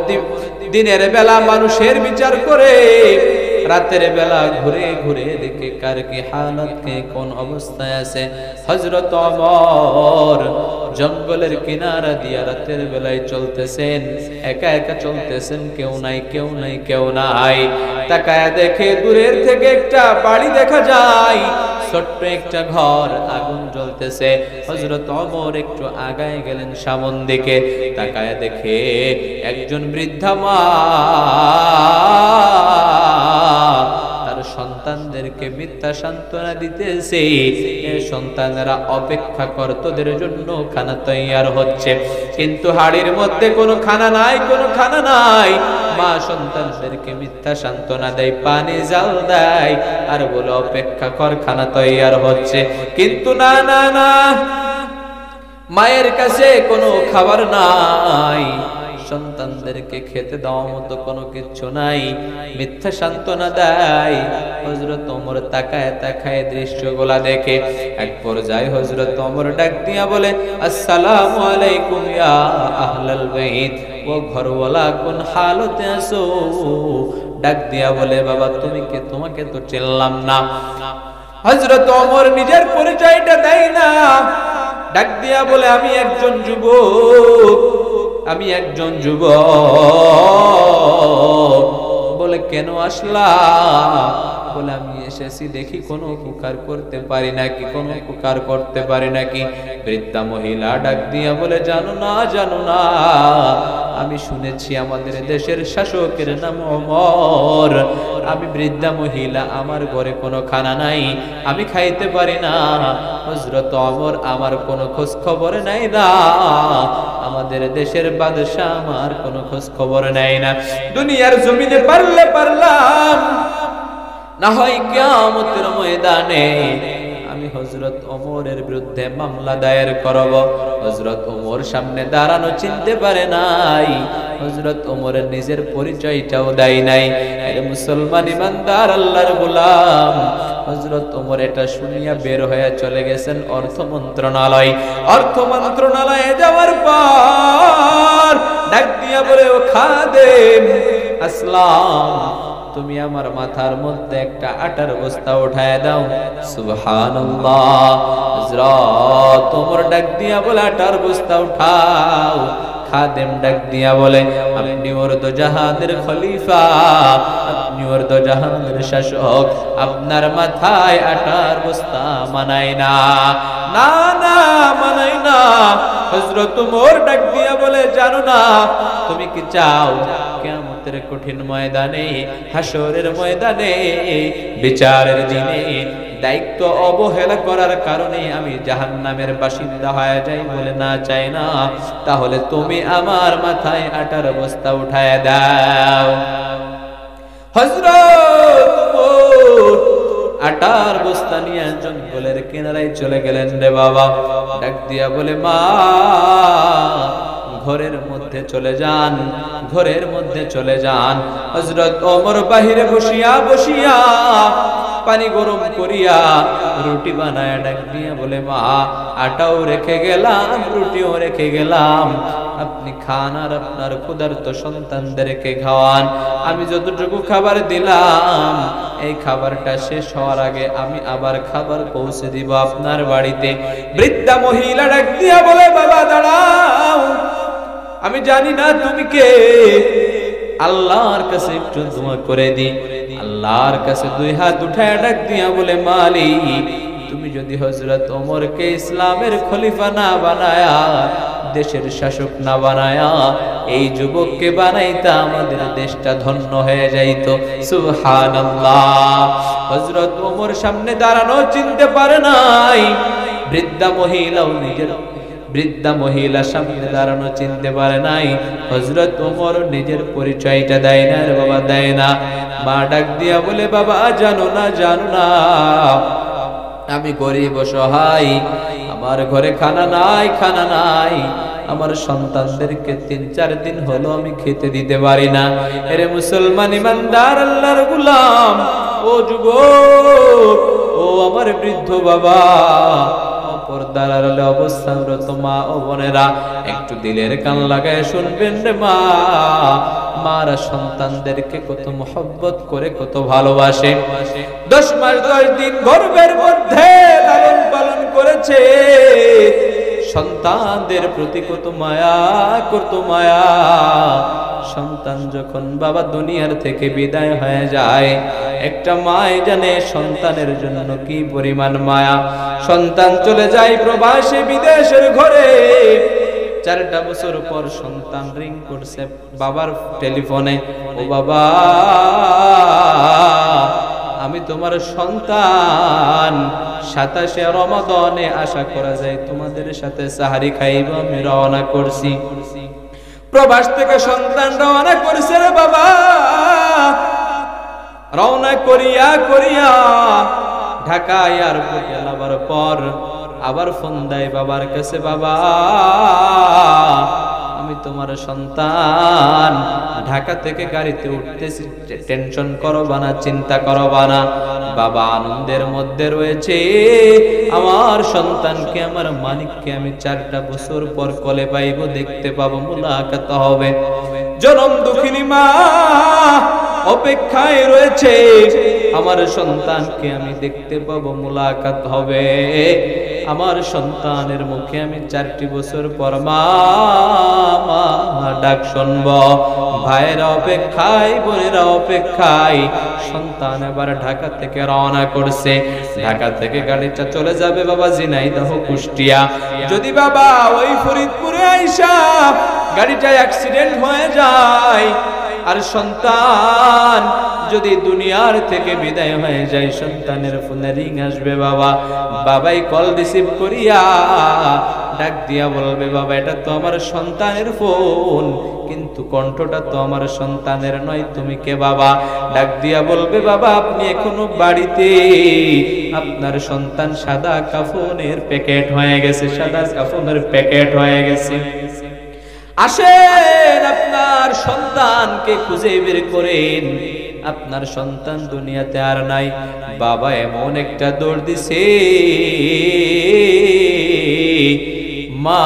S1: দিনের বেলা মানুষের বিচার করে, রাতের বেলা ঘুরে ঘুরে দেখে কার কি হালত, কে কোন অবস্থায় আছে। হযরত ওমর জঙ্গলের কিনারা দিয়া রাতের বেলায় চলতেছেন, একা একা চলতেছেন, কেউ নাই কেউ নাই কেউ নাই। তাকায় দেখে দূরের থেকে একটা বাড়ি দেখা যায়, ছোট্ট একটা ঘর, আগুন জ্বলতেছে। হযরত ওমর একটু আগায় গেলেন সামন দিকে, তাকায় দেখে একজন বৃদ্ধা মা তার সন্তানদেরকে মিথ্যা সান্ত্বনা দিতেছে। সন্তানেরা অপেক্ষা কর, তোদের জন্য খানা তৈয়ার হচ্ছে, কিন্তু হাড়ির মধ্যে কোনো খানা নাই, কোনো খানা নাই। মা সন্তানদেরকে মিথ্যা সান্ত্বনা দেয়, পানি জাল দেয়, আর বলে অপেক্ষা কর, খানা তৈয়ার হচ্ছে। কিন্তু না না না, মায়ের কাছে কোনো খাবার নাই, সন্তানদেরকে খেতে দেওয়ার মতো কোনো কিছু নাই, মিথ্যা সান্ত্বনা দেয়। হযরত ওমর তাকায় তাকায় দৃশ্যগুলা দেখে, এক পর্যায়ে হযরত ওমর ডাক দিয়া বলে, আসসালামু আলাইকুম ইয়া আহলাল বাইত, ও ঘরওয়ালা কোন হালতে আছো? ডাক দিয়া বলে, বাবা তুমি কে? তোমাকে তো চিনলাম না। হযরত ওমর নিজের পরিচয়টা দেয় না, ডাক দিয়া বলে, আমি একজন যুবক, আমি একজন যুবক। বলে কেন আসলা? বলে আমি এসেছি দেখি কোনো উপকার করতে পারি নাকি, কোনো উপকার করতে পারি নাকি। বৃদ্ধা মহিলা ডাক দিয়া বলে, জানো না জানো না, আমি শুনেছি আমাদের দেশের শাসকের নাম ওমর। আমি বৃদ্ধা মহিলা, আমার ঘরে কোনো খানা নাই, আমি খাইতে পারি না। হযরত ওমর আমার কোনো খোঁজ খবর নাই না, আমাদের দেশের বাদশা আমার কোনো খোঁজ খবর নাই না। দুনিয়ার জমিনে পারলে পারলাম, না হয় কিয়ামতের ময়দানে আমি হযরত ওমরের বিরুদ্ধে মামলা দায়ের করব। হযরত ওমর সামনে দাঁড়ানো চিনতে পারে নাই, হযরত ওমরের নিজের পরিচয়টাও দেয় নাই। আরে মুসলমান ইমানদার আল্লাহর গোলাম, হযরত ওমর এটা শুনিয়া বের হয়ে চলে গেছেন অর্থ মন্ত্রণালয়। অর্থ মন্ত্রণালয়ে যাওয়ার পর ডাক দিয়া বলে, ও খাদেম আসলাম, তুমি আমার মাথার মধ্যে একটা আটার বস্তা উঠায় দাও। সুবহানাল্লাহ। হযরত ওমর ডাক দিয়া বলে, আটার বস্তা উঠাও। খাদেম ডাক দিয়া বলে, আপনি উর্দু জাহানের খলিফা, আপনি উর্দু জাহানের শাসক, আপনার মাথায় আটার বস্তা মানায় না। না না, মানায় না। হযরত ওমর ডাক দিয়া বলে, জানো না তুমি কি চাও কিয়ামত কিয়ামতের কঠিন ময়দানে, হাসরের ময়দানে, বিচারের দিনে দায়িত্ব অবহেলা করার কারণে আমি জাহান্নামের বাসিন্দা হয়ে যাই বলে না চাই না, তাহলে তুমি আমার মাথায় আটার বস্তা উঠায় দাও। হযরত আটার বস্তা নিয়ে জঙ্গলের কিনারায় চলে গেলেন রে বাবা। ডাক দিয়া বলে, মা ঘরের মধ্যে চলে যান, ঘরের মধ্যে চলে যান। হযরত ওমর বাহিরে বসিয়া বসিয়া পানি গরম করিয়া রুটি বানায় ডাক দিয়া বলে, মা আটাও রেখে গেলাম, রুটিও রেখে গেলাম, আপনি খান আর আপনার ক্ষুধার্ত সন্তানদেরকে খাওয়ান। আমি যতটুকু খাবার দিলাম এই খাবারটা শেষ হওয়ার আগে আমি আবার খাবার পৌঁছে দিব আপনার বাড়িতে। বৃদ্ধা মহিলা ডাক দিয়া বলে, বাবা দাঁড়াও, আমি জানি না তুমি কে, আল্লাহর কাছে একটু দোয়া করে দি। আল্লাহর কাছে দুই হাত উঠায় ডাক দিয়া বলে, মালিক তুমি যদি হযরত ওমরকে ইসলামের খলিফা না বানায়া, দেশের শাসক না বানায়া, এই যুবককে বানাইতা, আমাদের দেশটা ধন্য হয়ে যাইত। সুবহানাল্লাহ। হযরত ওমর সামনে দাঁড়ানো চিনতে পারে নাই, বৃদ্ধা মহিলা সামনে দাঁড়ানো চিনতে পারে নাই। হযরত ওমর নিজের পরিচয়টা দেয় না রে বাবা, দেয় না। মা ডাক দিয়া বলে, বাবা জানো না, জানো না আমি গরিব অসহায়, আমার ঘরে খানা নাই, খানা নাই, আমার সন্তানদেরকে 3-4 দিন হলো আমি খেতে দিতে পারি না। এরে মুসলমান ইমানদার আল্লাহর গোলাম, ও যুবক, ও আমার বৃদ্ধ বাবা, পর্দার আড়ালে অবস্থানরত মা ও বোনেরা, একটু দিলের কান লাগায় শুনবেন রে মা। মারা সন্তানদেরকে কত মহব্বত করে, কত ভালোবাসে। 10 মাস 10 দিন গর্ভের মধ্যে লালন পালন করেছে, সন্তানদের প্রতি কত মায়া, কত মায়া। সন্তান যখন বাবা দুনিয়ার থেকে বিদায় হয়ে যায়, একটা মাই জানে সন্তানের জন্য কি পরিমাণ মায়া। সন্তান চলে যায় প্রবাসে বিদেশের ঘরে, 4টা বছর পর সন্তান রিং করছে বাবার টেলিফোনে, ও বাবা আমি তোমার সন্তান, 27শে রমাদানে আশা করা যায় তোমাদের সাথে সাহারি খাইব, আমি রওনা করছি। প্রবাস থেকে সন্তান রওনা করছে রে বাবা। রওনা করিয়া করিয়া ঢাকা এয়ারপোর্টে নামার পর আবার ফোন দেয় বাবার কাছে, বাবা আমি তোমার সন্তান, ঢাকা থেকে গাড়িতে উঠতেছি, টেনশন করবা না, চিন্তা করবা না। বাবা আনন্দের মধ্যে রয়েছে, আমার সন্তানকে, আমার মানিককে আমি 4টা বছর পর কোলে পাইব, দেখতে পাবো, মুলাকাত হবে। জনম দুঃখিনী মা অপেক্ষায় রয়েছে, আমার সন্তানকে আমি দেখতে পাবো, মুলাকাত হবে। আমার সন্তানের মুখে আমি 4টি বছর পর মা ডাক শুনব। ভাইয়েরা অপেক্ষায়, বোনেরা অপেক্ষায়। সন্তান এবার ঢাকা থেকে রওনা করছে। ঢাকা থেকে গাড়িটা চলে যাবে বাবা ঝিনাইদহ, কুষ্টিয়া। যদি বাবা ওই ফরিদপুরে আইসা গাড়িটা অ্যাক্সিডেন্ট হয়ে যায়, আর সন্তান যদি দুনিয়ার থেকে বিদায় হয়ে যায়, সন্তানের ফোনে রিং আসবে বাবা, বাবাই কল রিসিভ করিয়া ডাক দিয়া বলবে, বাবা এটা তো আমার সন্তানের ফোন, কিন্তু কণ্ঠটা তো আমার সন্তানের নয়, তুমি কে বাবা? ডাক দিয়া বলবে, বাবা আপনি এখনো বাড়িতে, আপনার সন্তান সাদা কাফনের প্যাকেট হয়ে গেছে, সাদা কাফনের প্যাকেট হয়ে গেছে। আসেন আপনার সন্তানকে খুঁজে বের করেন, আপনার সন্তান দুনিয়াতে আর নাই। বাবা এমন একটা দৌড় দিছে, মা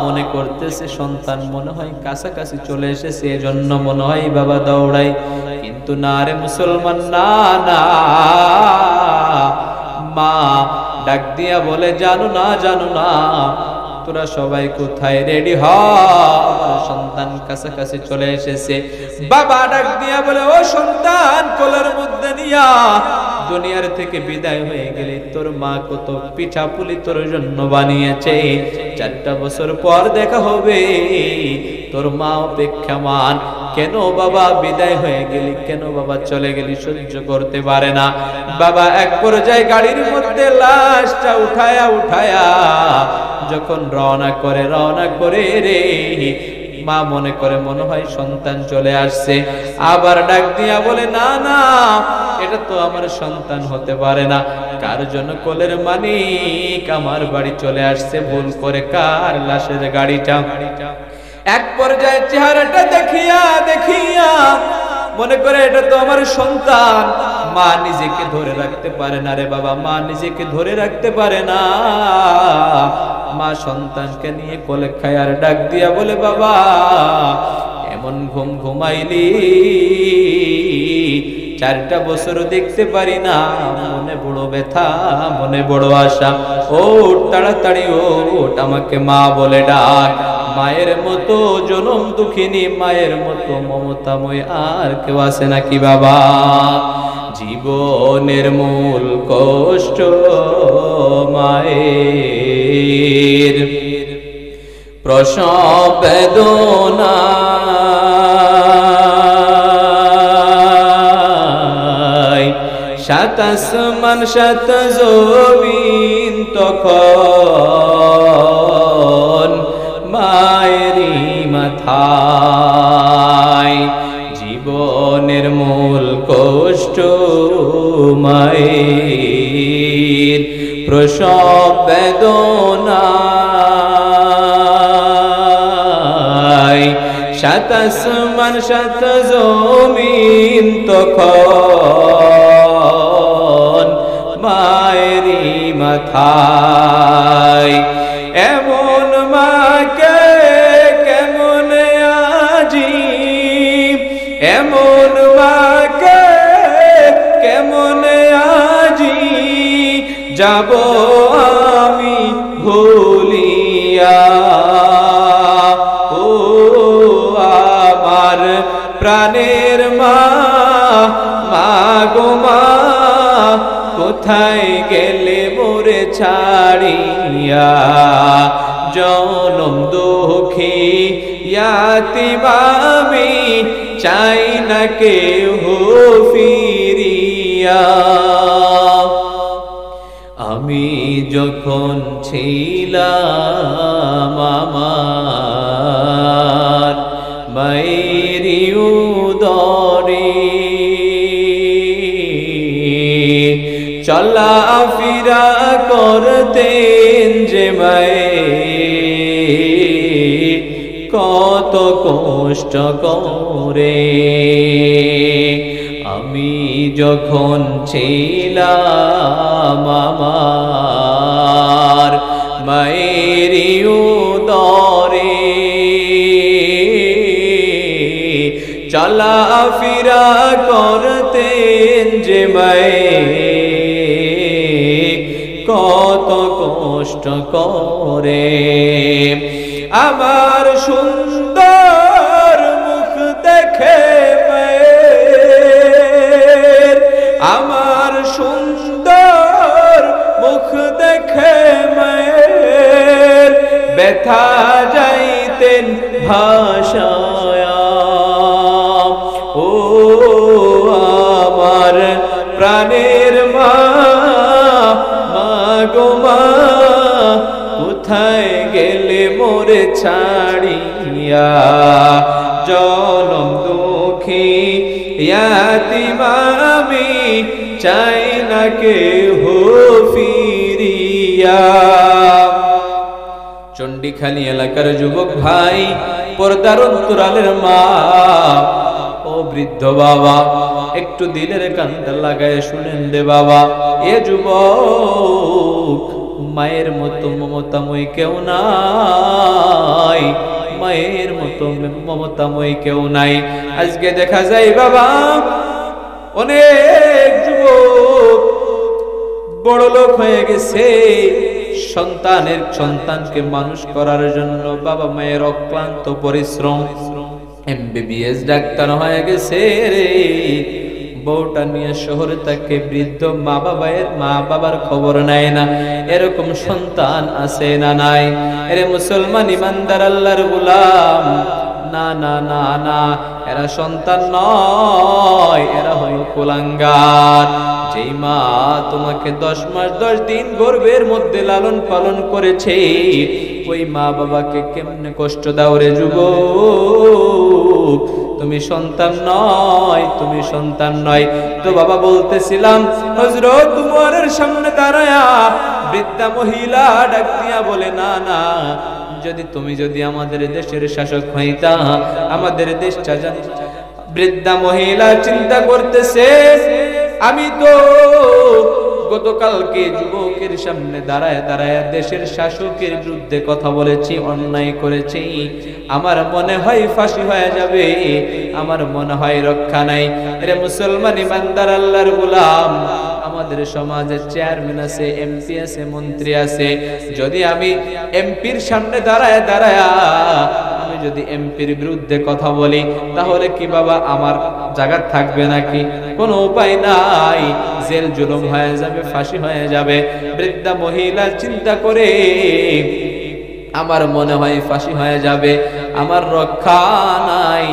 S1: মনে করতেছে সন্তান মনে হয় কাছাকাছি চলে এসেছে, এজন্য মনে হয় বাবা দৌড়াই, কিন্তু না রে মুসলমান, না না। মা ডাক দিয়া বলে, জানো না, জানো না তোরা সবাই কোথায়, রেডি হ, সন্তান কাছাকাছি চলে এসেছে। বাবা ডাক দিয়া বলে, ও সন্তান কোলের মধ্যে নিয়া দুনিয়ার থেকে বিদায় হয়ে গেলে তোর মা কত পিঠা পুলি তোর জন্য বানিয়েছে, 4টা বছর পর দেখা হবে, তোর মা অপেক্ষামান। কেন বাবা বিদায় হয়ে গেলি, কেন বাবা চলে গেলি, সহ্য করতে পারে না। বাবা এক পর্যায়ে গাড়ির মধ্যে লাশটা উঠায়া উঠায়া যখন রওনা করে রে, মা মনে করে মনে হয় সন্তান চলে আসছে, আবার ডাক দিয়া বলে না না, এটা তো আমার সন্তান হতে পারে না, কার জন্য কোলের মানিক আমার বাড়ি চলে আসছে, ভুল করে কার লাশের গাড়িটা। এক পর্যায়ে চেহারাটা দেখিয়া মনে করে এটা তো আমার সন্তান। মা নিজেকে ধরে রাখতে পারে না রে বাবা, মা নিজেকে ধরে রাখতে পারে না। মা সন্তানকে নিয়ে কোলে খায় আর ডাক দিয়া বলে বাবা এমন ঘুম ঘুমাইলি, 4টা বছর দেখতে পারি না, মনে বড় ব্যথা, মনে বড় আশা, ওঠ তাড়াতাড়ি ওঠ, আমাকে মা বলে ডাক। মায়ের মতো জনম দুঃখিনী, মায়ের মতো মমতাময় আর কেউ আছে নাকি বাবা? জীবনের মূল কষ্ট মায়ের, প্রসব বেদনা সাত আসমান সাত জমিন তখন মায়েরই মাথায়। জীবনের মূল কষ্ট মায়ের, প্রসব বেদনা সাত আসমান সাত জমিন তখন মায়েরই মাথায়। এমন মাকে কেমন আজি, এমন মাকে কেমন আজি যাব আমি ভুলিয়া। ও আমার প্রাণের মা, মা গো মা, কোথায় গেলে মোরে ছাড়িয়া? জনম দুঃখী ইয়াতীম আমি, চাই না কেউ ফিরিয়া। আমি যখন ছিলাম আমার মায়েরই উদরে, চলা ফিরা করতেন যে মায়ে, কত কষ্ট করে। আমি যখন ছিলাম আমার মায়েরই উদরে, চলা ফিরা করতেন যে মায়ে, কত কষ্ট করে। আমার সুন্দর মুখ দেখে মায়ের, আমার সুন্দর মুখ দেখে মায়ের, ব্যথা যাইতেন ভাষায়া। ও আমার প্রাণের মা, মা গো মা, কোথায় গেলে মোরে ছাড়িয়া? জনম দুঃখী ইয়াতীম আমি, চাই না কেউ ফিরিয়া। চণ্ডীখালী এলাকার যুবক ভাই, পর্দার অন্তরালের মা ও বৃদ্ধ বাবা, একটু দিলের কান্দা লাগায় শুনেন দে বাবা। এ যুবক, মায়ের মতো মমতাময় কেউ নাই, মায়ের মতো মমতাময় কেউ নাই। আজকে দেখা যায় বাবা অনেক যুবক বড় লোক হয়ে গেছে, সন্তানকে মানুষ করার জন্য বাবা মায়ের অক্লান্ত পরিশ্রম, MBBS ডাক্তার হয়ে গেছে রে, বউটা নিয়ে শহরে থাকে, বৃদ্ধ মা বাবার খবর নেয় না। এরকম সন্তান আছে না নাই? এরে মুসলমান ইমানদার আল্লাহর গোলাম, না না না না, এরা সন্তান নয়, এরা হলো কুলাঙ্গার। যেই মা তোমাকে 10 মাস 10 দিন গর্ভের মধ্যে লালন পালন করেছে, ওই মা বাবাকে কেমনে কষ্ট দাও রে যুবক? তুমি সন্তান নয়, তুমি সন্তান নয়। তো বাবা বলতেছিলাম, হযরত উমরের সামনে দাঁড়ায়া বৃদ্ধা মহিলা ডাক দিয়া বলে, না না, যদি আমাদের দেশের শাসক হইতা, আমাদের দেশটা জানি। বৃদ্ধা মহিলা চিন্তা করতেছে, আমি তো গতকালকে যুবকের সামনে দাঁড়ায় দাঁড়ায় দেশের শাসকের বিরুদ্ধে কথা বলেছি, অন্যায় করেছি, আমার মনে হয় ফাঁসি হয়ে যাবে, আমার মনে হয় রক্ষা নাই। রে মুসলমান ইমানদার আল্লাহর গোলাম, আমাদের সমাজে চেয়ারম্যান আছে, এমপি আছে, মন্ত্রী আছে, যদি আমি এমপির সামনে দাঁড়ায় দাঁড়ায় আমি যদি এমপির বিরুদ্ধে কথা বলি, তাহলে কি বাবা আমার জায়গা থাকবে নাকি? কোনো উপায় নাই, জেল জুলুম হয়ে যাবে, ফাঁসি হয়ে যাবে। বৃদ্ধা মহিলা চিন্তা করে, আমার মনে হয় ফাঁসি হয়ে যাবে, আমার রক্ষা নাই,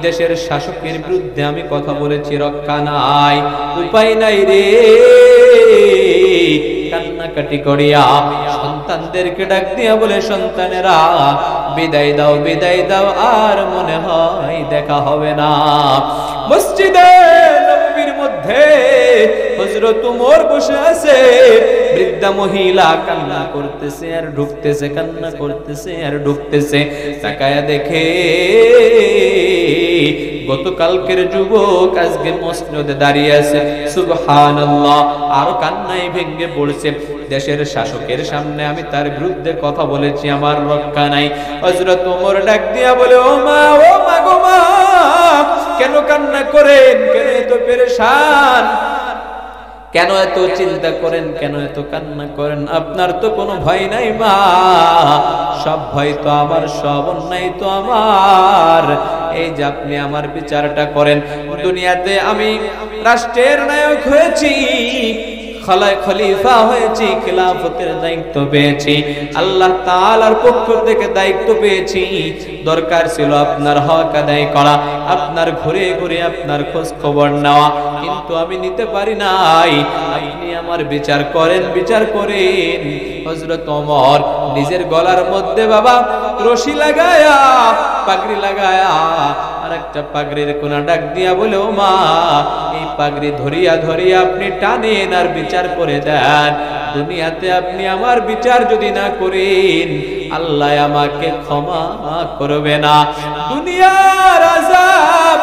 S1: দেশের শাসকের বিরুদ্ধে আমি কথা বলেছি, রক্ষা নাই, উপায় নাই রে। কান্নাকাটি করিয়া সন্তানদেরকে ডাক দিয়া বলে, সন্তানেরা বিদায় দাও, বিদায় দাও, আর মনে হয় দেখা হবে না। মসজিদে নববীর মধ্যে হযরত উমর বসে আছে, বৃদ্ধা মহিলা কান্না করতেছে আর ঢুকতেছে, কান্না করতেছে আর ঢুকতেছে। তাকায়া দেখে গতকালকের যুবক আজকে মসজিদে দাঁড়িয়ে আছে। সুবহানাল্লাহ, আর কান্নায় ভেঙে পড়ছে। দেশের শাসকের সামনে আমি তার বিরুদ্ধে কথা বলেছি, আমার রক্ষা নাই। হযরত ওমর ডাক দিয়া বলে, ও মা, ও মা গো মা, কেন কান্না করেন? কেন এত পেরেশান? কেন এত চিন্তা করেন? কেন এত কান্না করেন? আপনার তো কোনো ভয় নাই মা, সব ভয় তো আমার, সব অন্যায় তো আমার। এই যে আপনি আমার বিচারটা করেন। দুনিয়াতে আমি রাষ্ট্রের নায়ক হয়েছি, খলিফা হয়েছি, খিলাফতের দায়িত্ব পেয়েছি, আল্লাহ তাআলার পক্ষ থেকে দায়িত্ব পেয়েছি। দরকার ছিল আপনার হক আদায় করা, আপনার ঘুরে ঘুরে আপনার খোঁজ খবর নেওয়া, কিন্তু আমি নিতে পারি নাই। আপনি আমার বিচার করেন, বিচার করেন। হযরত ওমর নিজের গলার মধ্যে বাবা রশি লাগায়া, পাগড়ি লাগায়া, আর একটা পাগড়ির কোনা ডাক দিয়া বলে, ও মা, এই পাগড়ি ধরিয়া ধরিয়া আপনি টানেন আর বিচার করে দেন। দুনিয়াতে আপনি আমার বিচার যদি না করেন, আল্লাহ আমাকে ক্ষমা করবে না। দুনিয়ার আযাব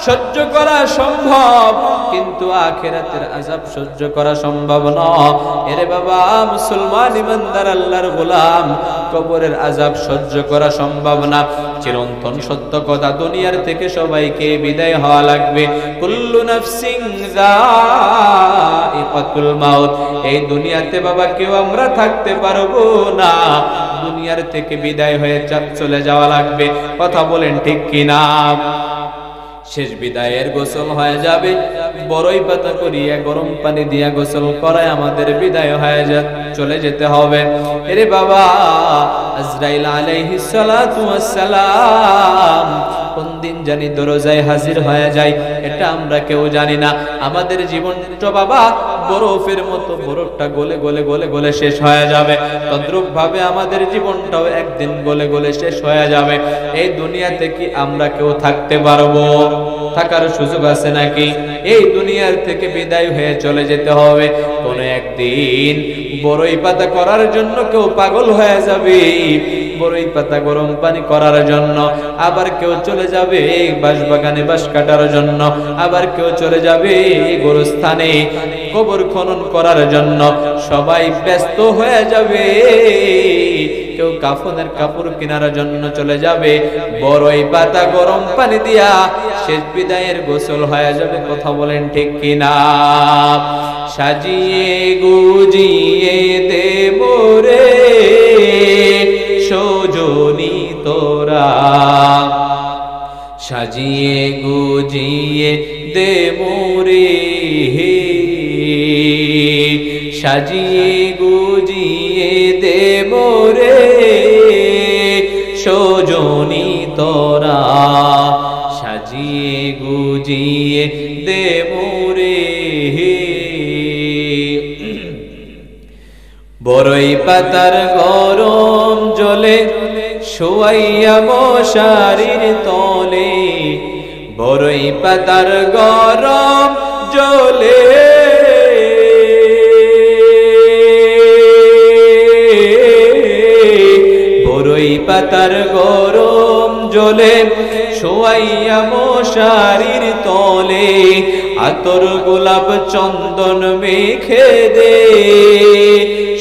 S1: সহ্য করা সম্ভব, কিন্তু আখিরাতের আযাব সহ্য করা সম্ভব নয়। এরে বাবা মুসলমান ইমানদার আল্লাহর গোলাম, কবরের আযাব সহ্য করা সম্ভব না। চিরন্তন সত্য কথা, দুনিয়ার থেকে সবাইকে বিদায় হওয়া লাগবে। কুল্লু নাফসিন যায়িকাতুল মাউত। এই দুনিয়াতে বাবা কেউ আমরা থাকতে পারবো না, দুনিয়ার থেকে বিদায় হয়ে চলে যাওয়া লাগবে। কথা বলেন ঠিক কিনা? শেষ বিদায়ের গোসল হয়ে যাবে, বড়ই পাতা করিয়া গরম পানি দিয়া গোসল করায় আমাদের বিদায় হয়ে চলে যেতে হবে। এরে বাবা, আজরাইল আলাইহিস সালাতু ওয়াস সালাম কোন দিন জানি দরজায় হাজির হয়ে যায়, এটা আমরা কেউ জানি না। আমাদের জীবনটা বাবা বরফের মতো, বরফটা গলে গলে গলে গলে শেষ হয়ে যাবে। তদ্রূপ ভাবে আমাদের জীবনটাও একদিন গলে গলে শেষ হয়ে যাবে। এই দুনিয়াতে কি আমরা কেউ থাকতে পারবো? থাকার সুযোগ আছে নাকি? এই দুনিয়ার থেকে বিদায় হয়ে চলে যেতে হবে। কোন একদিন বড়ই পাতা করার জন্য কেউ পাগল হয়ে যাবে, বড়ই পাতা গরম পানি করার জন্য। আবার কেউ চলে যাবে বাঁশবাগানে বাঁশ কাটার জন্য, আবার কেউ চলে যাবে গোরস্থানে কবর খনন করার জন্য। সবাই ব্যস্ত হয়ে যাবে। কেউ কাফনের কাপড় কেনার জন্য চলে যাবে। বড়ই পাতা গরম পানি দিয়া শেষ বিদায়ের গোসল হয়ে যাবে। কথা বলেন ঠিক কিনা? সাজিয়ে গুজিয়ে দে মোরে সজনী তোরা, সাজিয়ে গুজিয়ে দে মোরে, সাজিয়ে গুজিয়ে দে মোরে সজনী তোরা সাজিয়ে গুজিয়ে দে মোরে বড়ই পাতার গরম জলে শোয়াইয়া মশারির তলে বড়ই পাতার গরম জলে বড়ই পাতার গরম জলে শোয়াইয়া মশারির তলে আতর গোলাপ চন্দন মেখে দে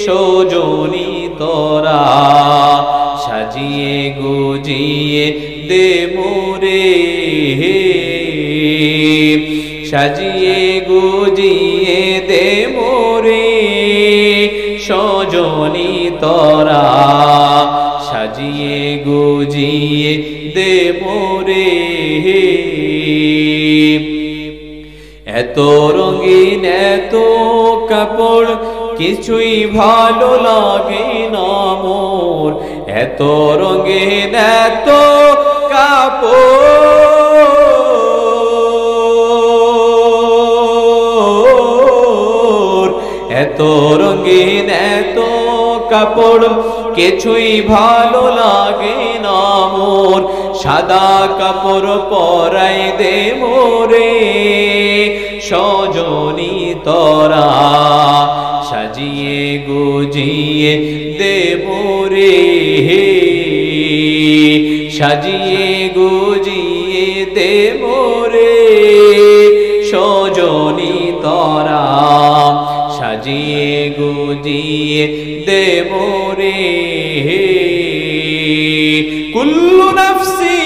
S1: সজনী তোরা সাজিয়ে গুজিয়ে দে মোরে সাজিয়ে গুজিয়ে দে মোরে সজনী তোরা সাজিয়ে গুজিয়ে দে মোরে এত রঙিন এত কাপড় কিছুই ভালো লাগে না মোর এত রঙিন এত কাপড় এত রঙিন এত কাপড় কিছুই ভালো লাগে না মোর সাদা কাপড় পরাই দে মোরে সজনী তোরা সাজিয়ে গুজিয়ে দে মোরে সাজিয়ে গুজিয়ে দে মোরে সজনী তোরা সাজিয়ে গুজিয়ে দে মোরে কুল্লু নাফসি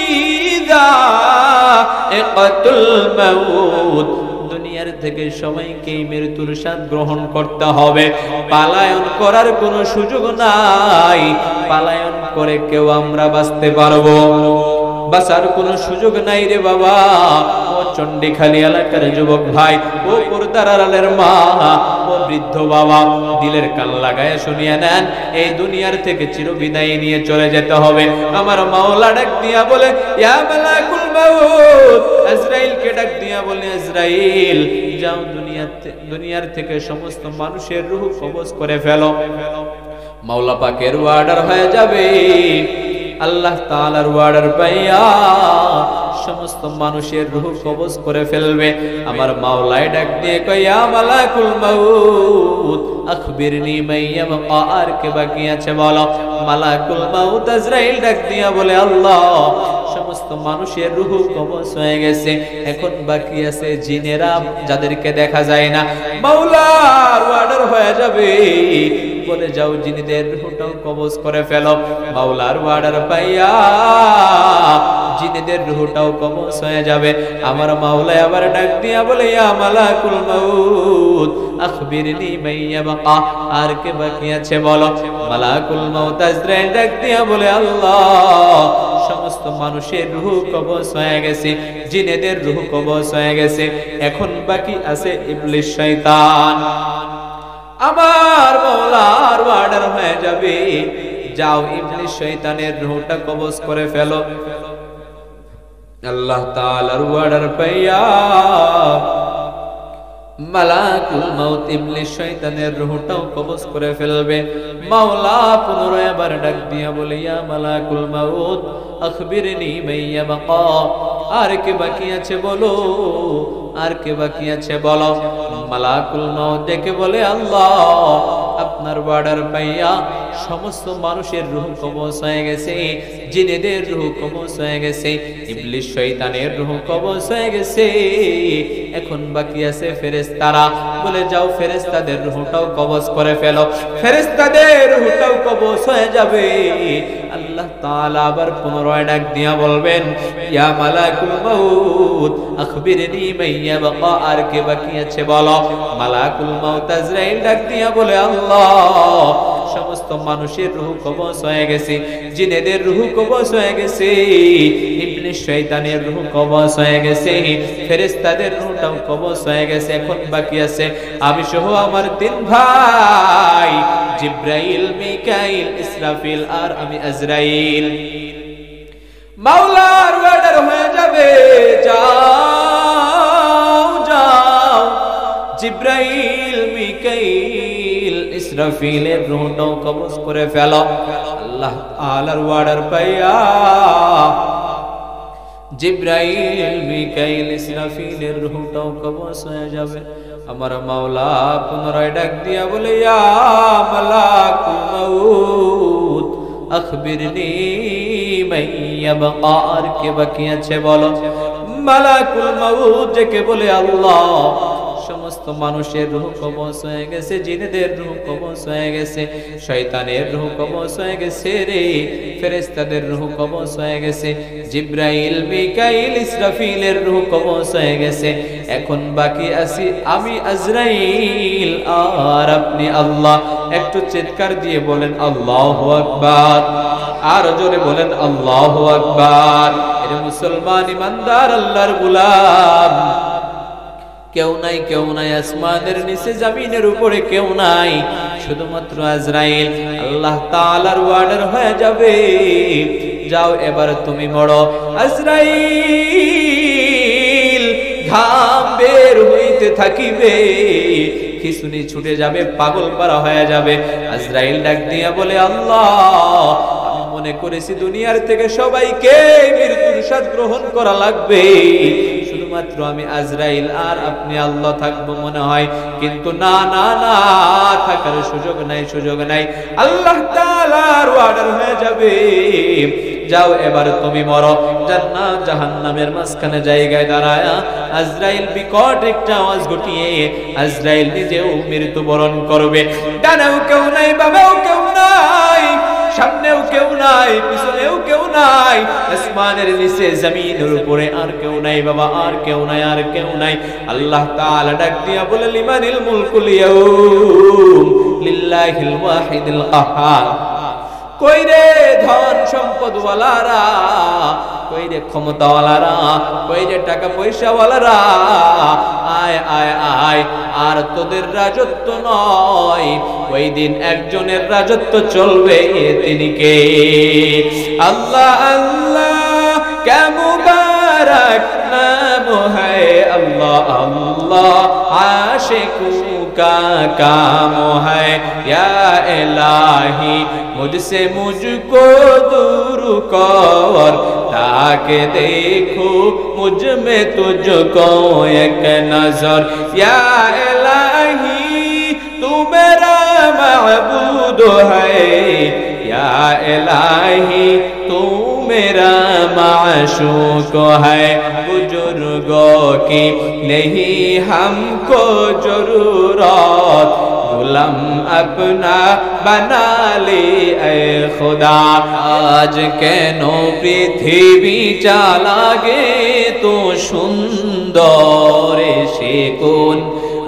S1: যায়িকাতুল মাউত দুনিয়ার থেকে সবাইকে মৃত্যুর স্বাদ গ্রহণ করতে হবে পলায়ন করার কোনো সুযোগ নাই পলায়ন করে কেউ আমরা বাঁচতে পারবো বাঁচার কোনো সুযোগ নাই রে বাবা ও চন্ডিখালী এলাকার যুবক ভাই ও পর্দার আড়ালের মা ও বৃদ্ধ বাবা দিলের কান লাগায় শুনিয়ে নেন এই দুনিয়ার থেকে চিরবিদায় নিয়ে চলে যেতে হবে আমার মাওলা ডাক দিয়া বলে ইয়া মালাকুল মাউত আজরাইলকে ডাক দিয়া বলে আজরাইল যাও দুনিয়ার থেকে সমস্ত মানুষের রূহ কবজ করে ফেলো মাওলা পাকের অর্ডার হয়ে যাবে আল্লাহ তাআলার অর্ডার পাইয়া সমস্ত মানুষের রূহ কবজ করে ফেলবে আমার মাওলাই ডাক দিয়ে কয় ইয়া মালাকুল মাউত আখবিরনি মাইয়া বাকা আর কে বাকি আছে বলো মালাকুল মাউত আজরাইল ডাক দিয়া বলে আল্লাহ সমস্ত মানুষের রূহ কবজ হয়ে গেছে এখন বাকি আছে জিনেরা যাদেরকে দেখা যায় না মাওলার অর্ডার হয়ে যাবে বলে যাও জিনেদের রূহটাও কবজ করে ফেলো মাওলার অর্ডার পাইয়া জিনেদের রূহটাও কবজ হয়ে যাবে আমার মাওলা আবার ডাক দিয়া বলে ইয়া মালাকুল মাউত আখবিরনি মাইয়া বাকা আর কে বাকি আছে বলো মালাকুল মাউত আজরাইল ডাক দিয়া বলে আল্লাহ সমস্ত মানুষের রূহ কবজ হয়ে গেছে জিনেদের রূহ কবজ হয়ে গেছে এখন বাকি আছে ইবলিস শয়তান আমার মাওলার অর্ডার হয়ে যাবে যাও ইবলিস শয়তানের রূহটা কবজ করে ফেলো আল্লাহ তাআলার অর্ডার পাইয়া মালাকুল মাউত ইবলিস শয়তানের রূহটাও কবজ করে ফেলবে মাওলা পুনরায় আবার ডাক দিয়া বলে ইয়া মালাকুল মাউত আখবিরনি মাইয়া বাকা আর কে বাকি আছে বলো আর কে বাকি আছে বলো মালাকুল মাউত ডেকে বলে আল্লাহ আপনার অর্ডার পাইয়া সমস্ত মানুষের রূহ কবজ হয়ে গেছে জিনেদের রূহ কবজ হয়ে গেছে ইবলিস শয়তানের রূহ কবজ হয়ে গেছে এখন বাকি আছে ফেরেশতারা বলে যাও ফেরেশতাদের রূহটাও কবজ করে ফেলো ফেরেশতাদের রূহটাও কবজ হয়ে যাবে আল্লাহ তাআলা আবার পুনরায় ডাক দিয়া বলবেন ইয়া মালাকুল মাউত আখবিরনি মাইয়া বাকা আর কে বাকি আছে বলো মালাকুল মাউত আজরাইল ডাক দিয়া বলে আল্লাহ সমস্ত মানুষের রূহ কবজ হয়ে গেছে জিনেদের রূহ কবজ হয়ে গেছে ইবলিস শয়তানের রূহ কবজ হয়ে গেছে ফেরেশতাদের রূহটাও কবজ হয়ে গেছে এখন বাকি আছে আমি সহ আমার তিন ভাই জিবরাইল মিকাইল ইসরাফিল আর আমি আজরাইল মাওলার অর্ডার হয়ে যাবে, যাও যাও জিব্রাইল মিকাইল ইসরাফিলের রূহটাও কবজ করে ফেলো। আল্লাহ তাআলার অর্ডার পাইয়া জিব্রাইল মিকাইল ইসরাফিলের রূহটাও কবজ হয়ে যাবে। আমার মাওলা পুনরায় ডাক দিয়া বলে, ইয়া মালাকুল মাউত আখবিরনি মাইয়া বাকা, আর কে বাকি আছে বলো। মালাকুল মাউত যাকে বলে আল্লাহ, সমস্ত মানুষের রূহ কবজ হয়ে গেছে, জিনেদের রূহ কবজ হয়ে গেছে, শয়তানের রূহ কবজ হয়ে গেছে রে, ফেরেশতাদের রূহ কবজ হয়ে গেছে, জিব্রাইল মিকাইল ইসরাফিলের রূহ কবজ হয়ে গেছে। এখন বাকি আছি আমি আজরাইল আর আপনি। আল্লাহ একটু চিৎকার দিয়ে বলেন আল্লাহু আকবার, আর জোরে বলেন আল্লাহু আকবার। এর মুসলমান ইমানদার আল্লাহর গোলাম, কেউ নাই, কেউ নাই আসমানের নিচে জমিনের উপরে কেউ নাই, শুধুমাত্র আজরাইল। আল্লাহ তাআলার অর্ডার হয়ে যাবে, যাও এবার তুমি মরো। আজরাইল ঘাম বের হইতে থাকিবে, খিঁচুনি ছুটে যাবে, পাগল পারা হয়ে যাবে। আজরাইল ডাক দিয়া বলে, আল্লাহ আমি মনে করেছি দুনিয়ার থেকে সবাইকে মৃত্যুর স্বাদ গ্রহণ করা লাগবে, শুধুমাত্র আমি আজরাইল আর আপনি আল্লাহ থাকবো মনে হয়, কিন্তু না না না, থাকার সুযোগ নাই, সুযোগ নাই। আল্লাহ তাআলার অর্ডার হয়ে যাবে, যাও এবার তুমি মরো। জান্নাত জাহান্নামের মাঝখানে জায়গায় দাঁড়ায়া আজরাইল বিকট একটা আওয়াজ ঘটিয়ে আজরাইল নিজেও মৃত্যুবরণ করবে। ডানেও কেউ নাই, বামেও কেউ নাই, সামনেও কেউ নাই, পিছনেও কেউ নাই, আসমানের নিচে জমিনের উপরে আর কেউ নাই বাবা, আর কেউ নাই, আর কেউ নাই। আল্লাহ তাআলা ডাক দিয়া বলে, লিমানিল মুলকুল ইয়াউম লিল্লাহিল ওয়াহিদিল কাহ্হার। কই রে ধন সম্পদ ওয়ালারা, কই রে ক্ষমতা ওয়ালারা, কই রে টাকা পয়সা ওয়ালারা, আয় আয় আয়। আর তোদের রাজত্ব নয়, ওই দিন একজনের রাজত্ব চলবে, তিনি কে? আল্লাহ আল্লাহ কে মুবারক নাম হ্যায় আল্লাহ, আল্লাহ আশিকু का काम है, या इलाही मुझसे मुझको दूर कर, ताकि देखो मुझ में तुझको एक नजर। या इलाही तू मेरा महबूद है, या इलाही तू मेरा माशूक है। बुजुर्गों की नहीं हमको जरूरत, गुलाम अपना बना ले ऐ खुदा। आज केनो पृथ्वी चालागे तो सुंदर সে কোন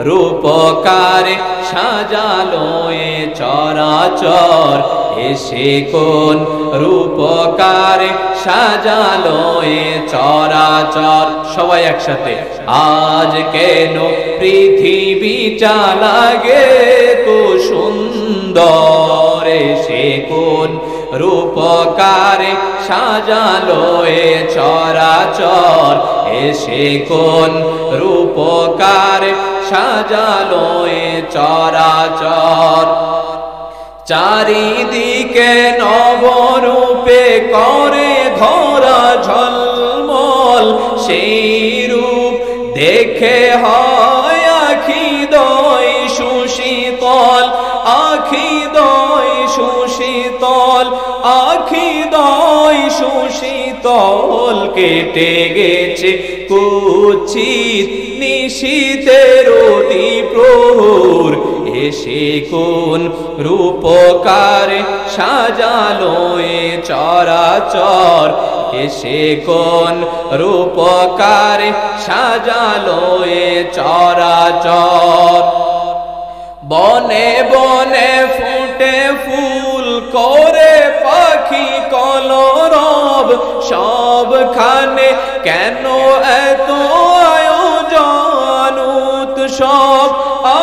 S1: রূপকারে সাজালো এ চরাচর, এসে কোন রূপকারে সাজালো এ চরাচর। সবাই একসাথে, আজ কেন পৃথিবী চালাগে তো সুন্দর, এসে কোন রূপকারে সাজালো এ চরাচর, এসে কোন রূপকারে সাজালো এ চরাচর। চারিদিকে নবরূপে করে ধরা ঝলমল, সেই রূপ দেখে হয় আখি দয় সুশীতল, আখি দয় সুশীতল, আখি দয় সুশীতল। কেটে গেছে কুচিত নিশীতের প্রহর, এসে কোন রূপকারে সাজালো এ চরাচর, এসে কোন রূপকারে সাজালো এ চরাচর। বনে বনে ফুটে ফুল করে পাখি কলরব, সবখানে কেন এত আয়োজন উৎসব,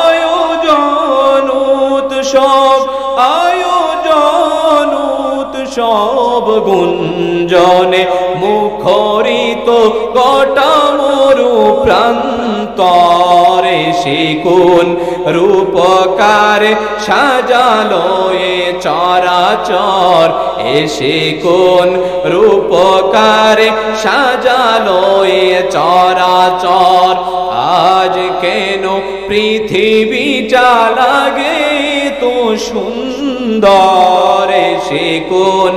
S1: আয়োজন উৎসব, আয়োজন উৎসব গুঞ্জনে মুখরিত গোটা মরু প্রান্তরে সে কোন রূপকারে সাজালো এ চরাচর এসে কোন রূপকারে সাজালো এ চরাচর আজ কেন পৃথিবীটা লাগে তো সুন্দর সে কোন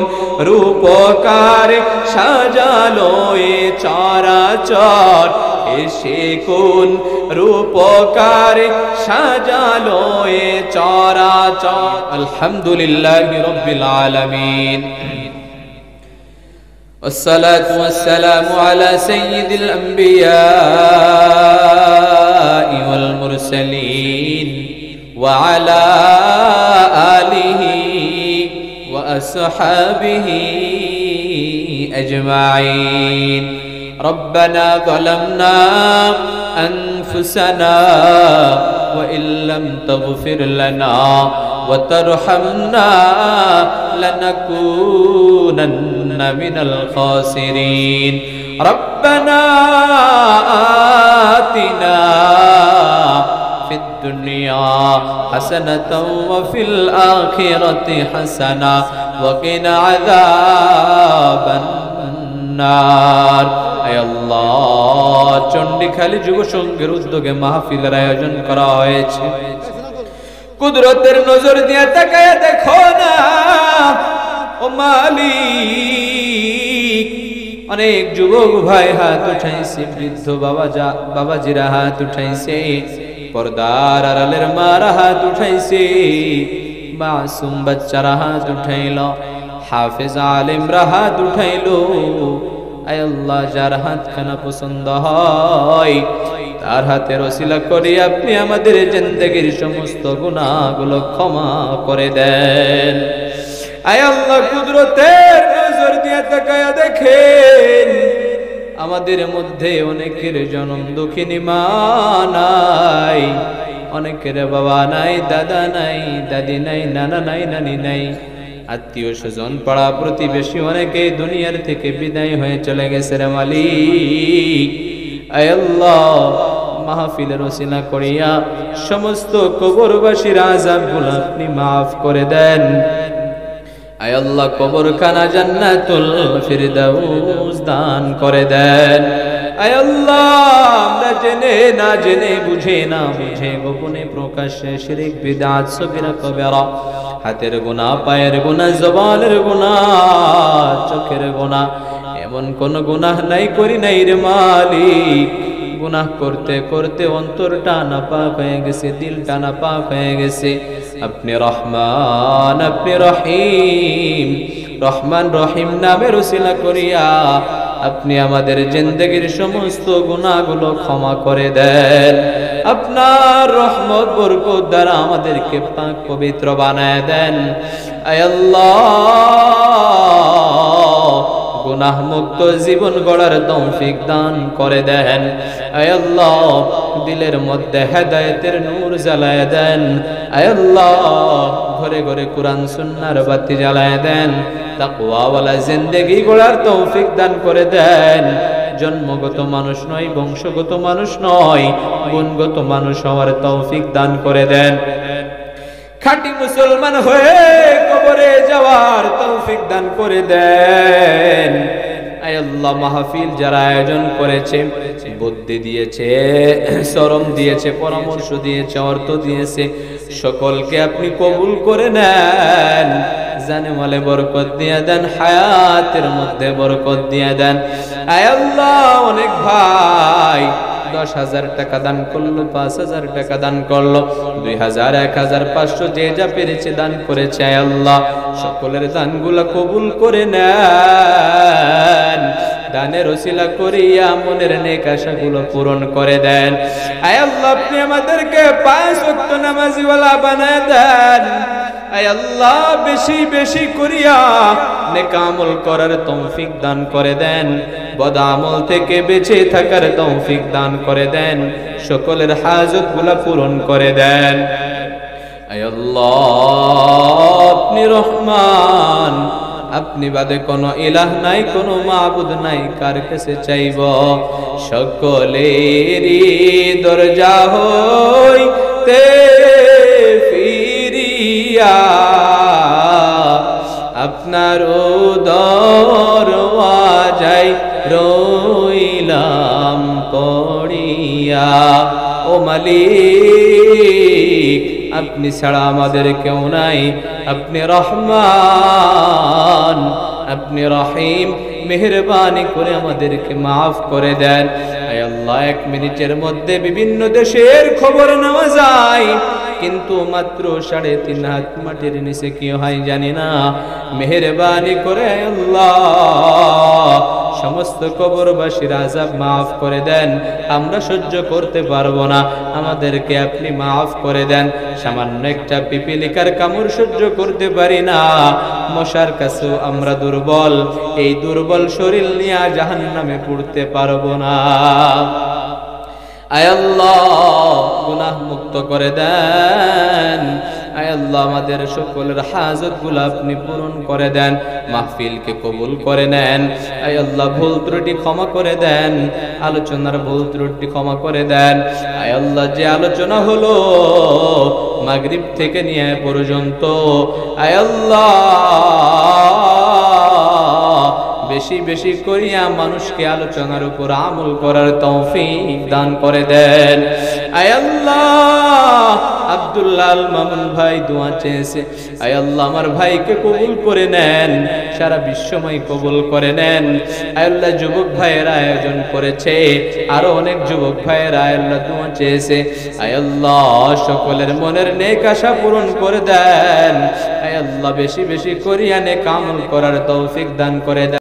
S1: রূপকারে সাজালো এ চরাচর এসে কোন রূপকারে সাজালো এ চরাচর আলহামদুলিল্লাহি রাব্বিল আলামিন والصلاة والسلام على سيد الأنبياء والمرسلين وعلى آله وأصحابه أجمعين ربنا ظلمنا أنفسنا وإن لم تغفر لنا وترحمنا لنكونن من الخاسرين ربنا آتنا في الدنيا حسنة وفي الآخرة حسنة وقنا عذاب النار আয় আল্লাহ চন্ডিখালী যুব সংঘের উদ্যোগে মাহফিলের আয়োজন করা হয়েছে কুদরতের নজর দিয়ে তাকায়া দেখো না ও মালিক অনেক যুবক ভাই হাত উঠাইছে বৃদ্ধ বাবাজিরা হাত উঠাইছে পর্দার আড়ালের মারা হাত উঠাইছে মাসুম বাচ্চারা হাত উঠাইল হাফেজ আলেমরা হাত উঠাইল আয় আল্লাহ যার হাতখানা পছন্দ হয় তার হাতের ওসিলা করে আপনি আমাদের জিন্দেগীর সমস্ত গুনাহগুলো ক্ষমা করে দেন আয় আল্লাহ কুদরতের নজর দিয়ে তাকায়া দেখেন আমাদের মধ্যে অনেকের জনম দুঃখিনী মা নাই অনেকের বাবা নাই দাদা নাই দাদি নাই নানা নাই নানি নাই আত্মীয় স্বজন পাড়া প্রতিবেশী অনেকে দুনিয়ার থেকে বিদায় হয়ে চলে গেছে রে মালিক আয় আল্লাহ মাহফিলের ওসিলা করিয়া সমস্ত কবরবাসীর আযাবগুলো আপনি maaf করে দেন আয় আল্লাহ কবরখানা জান্নাতুল ফিরদাউস দান করে দেন আয় আল্লাহ আমরা জেনে না জেনে বুঝে না বুঝে গোপনে প্রকাশ্যে শিরক বিদআত সগীরা কবিরা হাতের গুনাহ পায়ের গুনাহ জবানের গুনাহ চোখের গুনাহ এমন কোন গুনাহ নাই করি নাই রে মালিক গুনাহ করতে করতে অন্তরটা নাপাক হয়ে গেছে দিলটা নাপাক হয়ে গেছে আপনি রহমান আপনি রহিম রহমান রহিম নামের ওসিলা করিয়া আপনি আমাদের জিন্দেগীর সমস্ত গুনাহগুলো ক্ষমা করে দেন আপনার রহমত বরকত দ্বারা আমাদেরকে পাক পবিত্র বানায় দেন আয় আল্লাহ গুনাহ মুক্ত জীবন গড়ার তৌফিক দান করে দেন আয় আল্লাহ দিলের মধ্যে হেদায়েতের নূর জ্বালায় দেন আয় আল্লাহ ঘরে ঘরে কোরআন সুন্নাহর বাতি জ্বালায় দেন তাকওয়া ওয়ালা জিন্দেগি গড়ার তৌফিক দান করে দেন জন্মগত মানুষ নয় বংশগত মানুষ নয় গুণগত মানুষ হওয়ার তৌফিক দান করে দেন খাঁটি মুসলমান হয়ে কবরে যাওয়ার তৌফিক দান করে দেন আয় আল্লাহ মাহফিল যারা আয়োজন করেছে বুদ্ধি দিয়েছে শ্রম দিয়েছে পরামর্শ দিয়েছে অর্থ দিয়েছে সকলকে আপনি কবুল করে নেন জানে মালে বরকত দিয়ে দেন হায়াতের মধ্যে বরকত দিয়ে দেন আয় আল্লাহ অনেক ভাই 10,000 টাকা দান করলো 5,000 টাকা দান করলো 2,000 1,000 500 যে যা পেরেছে দান করেছে আয় আল্লাহ সকলের দানগুলো কবুল করে নেন দানের ওসিলা করিয়া মনের নেক আশাগুলো পূরণ করে দেন আয় আল্লাহ আপনি আমাদেরকে 5 ওয়াক্ত নামাজিওয়ালা বানায় দেন আয় আল্লাহ বেশি বেশি করিয়া নেক আমল করার তৌফিক দান করে দেন বদ আমল থেকে বেঁচে থাকার তৌফিক দান করে দেন সকলের হাজতগুলো পূরণ করে দেন আয় আল্লাহ আপনি রহমান আপনি বাদে কোনো ইলাহ নাই, কোনো মাবুদ নাই, কার কাছে চাইব? সকলেরই দরজা হইতে ফিরিয়া আপনার দরওয়াজায় রইলাম পড়িয়া। ও মালিক, আপনি ছাড়া আমাদের কেউ নাই। আপনি রহমান, আপনি রহিম, মেহেরবানি করে আমাদেরকে মাফ করে দেন। আয় আল্লাহ, 1 মিনিটের মধ্যে বিভিন্ন দেশের খবর নেওয়া যায়, কিন্তু মাত্র 3.5 হাত মাটির নিচে কি হয় জানি না। মেহেরবানি করে আল্লাহ সমস্ত কবরবাসীর আযাব মাফ করে দেন। আমরা সহ্য করতে পারবো না, আমাদেরকে আপনি মাফ করে দেন। সামান্য একটা পিপিলিকার কামড় সহ্য করতে পারি না। মশার কাছেও আমরা দুর্বল। এই দুর্বল শরীর নিয়ে জাহান্নামে পড়তে পারবো না। আয় আল্লাহ, গুনাহ মুক্ত করে দেন। আয় আল্লাহ, আমাদের সকলের হাজতগুলো আপনি পূরণ করে দেন। মাহফিলকে কবুল করে নেন। আয় আল্লাহ, ভুল ত্রুটি ক্ষমা করে দেন। আলোচনার ভুল ত্রুটি ক্ষমা করে দেন। আয় আল্লাহ, যে আলোচনা হলো মাগরিব থেকে নিয়ে পর্যন্ত, আয় আল্লাহ বেশি বেশি করিয়া মানুষকে আলোচনার উপর আমল করার তৌফিক দান করে দেন। আয় আল্লাহ, আব্দুল্লাহ আল মামুন ভাই দোয়া চেয়েছে। আয় আল্লাহ, আমার ভাইকে কবুল করে নেন, সারা বিশ্বময় কবুল করে নেন। আয় আল্লাহ, যুবক ভাইয়েরা আয়োজন করেছে, আরো অনেক যুবক ভাইয়েরা আয় আল্লাহ দোয়া চেয়েছে। আয় আল্লাহ, সকলের মনের নেক আশা পূরণ করে দেন। আয় আল্লাহ, বেশি বেশি করিয়া নেক আমল করার তৌফিক দান করে দেন।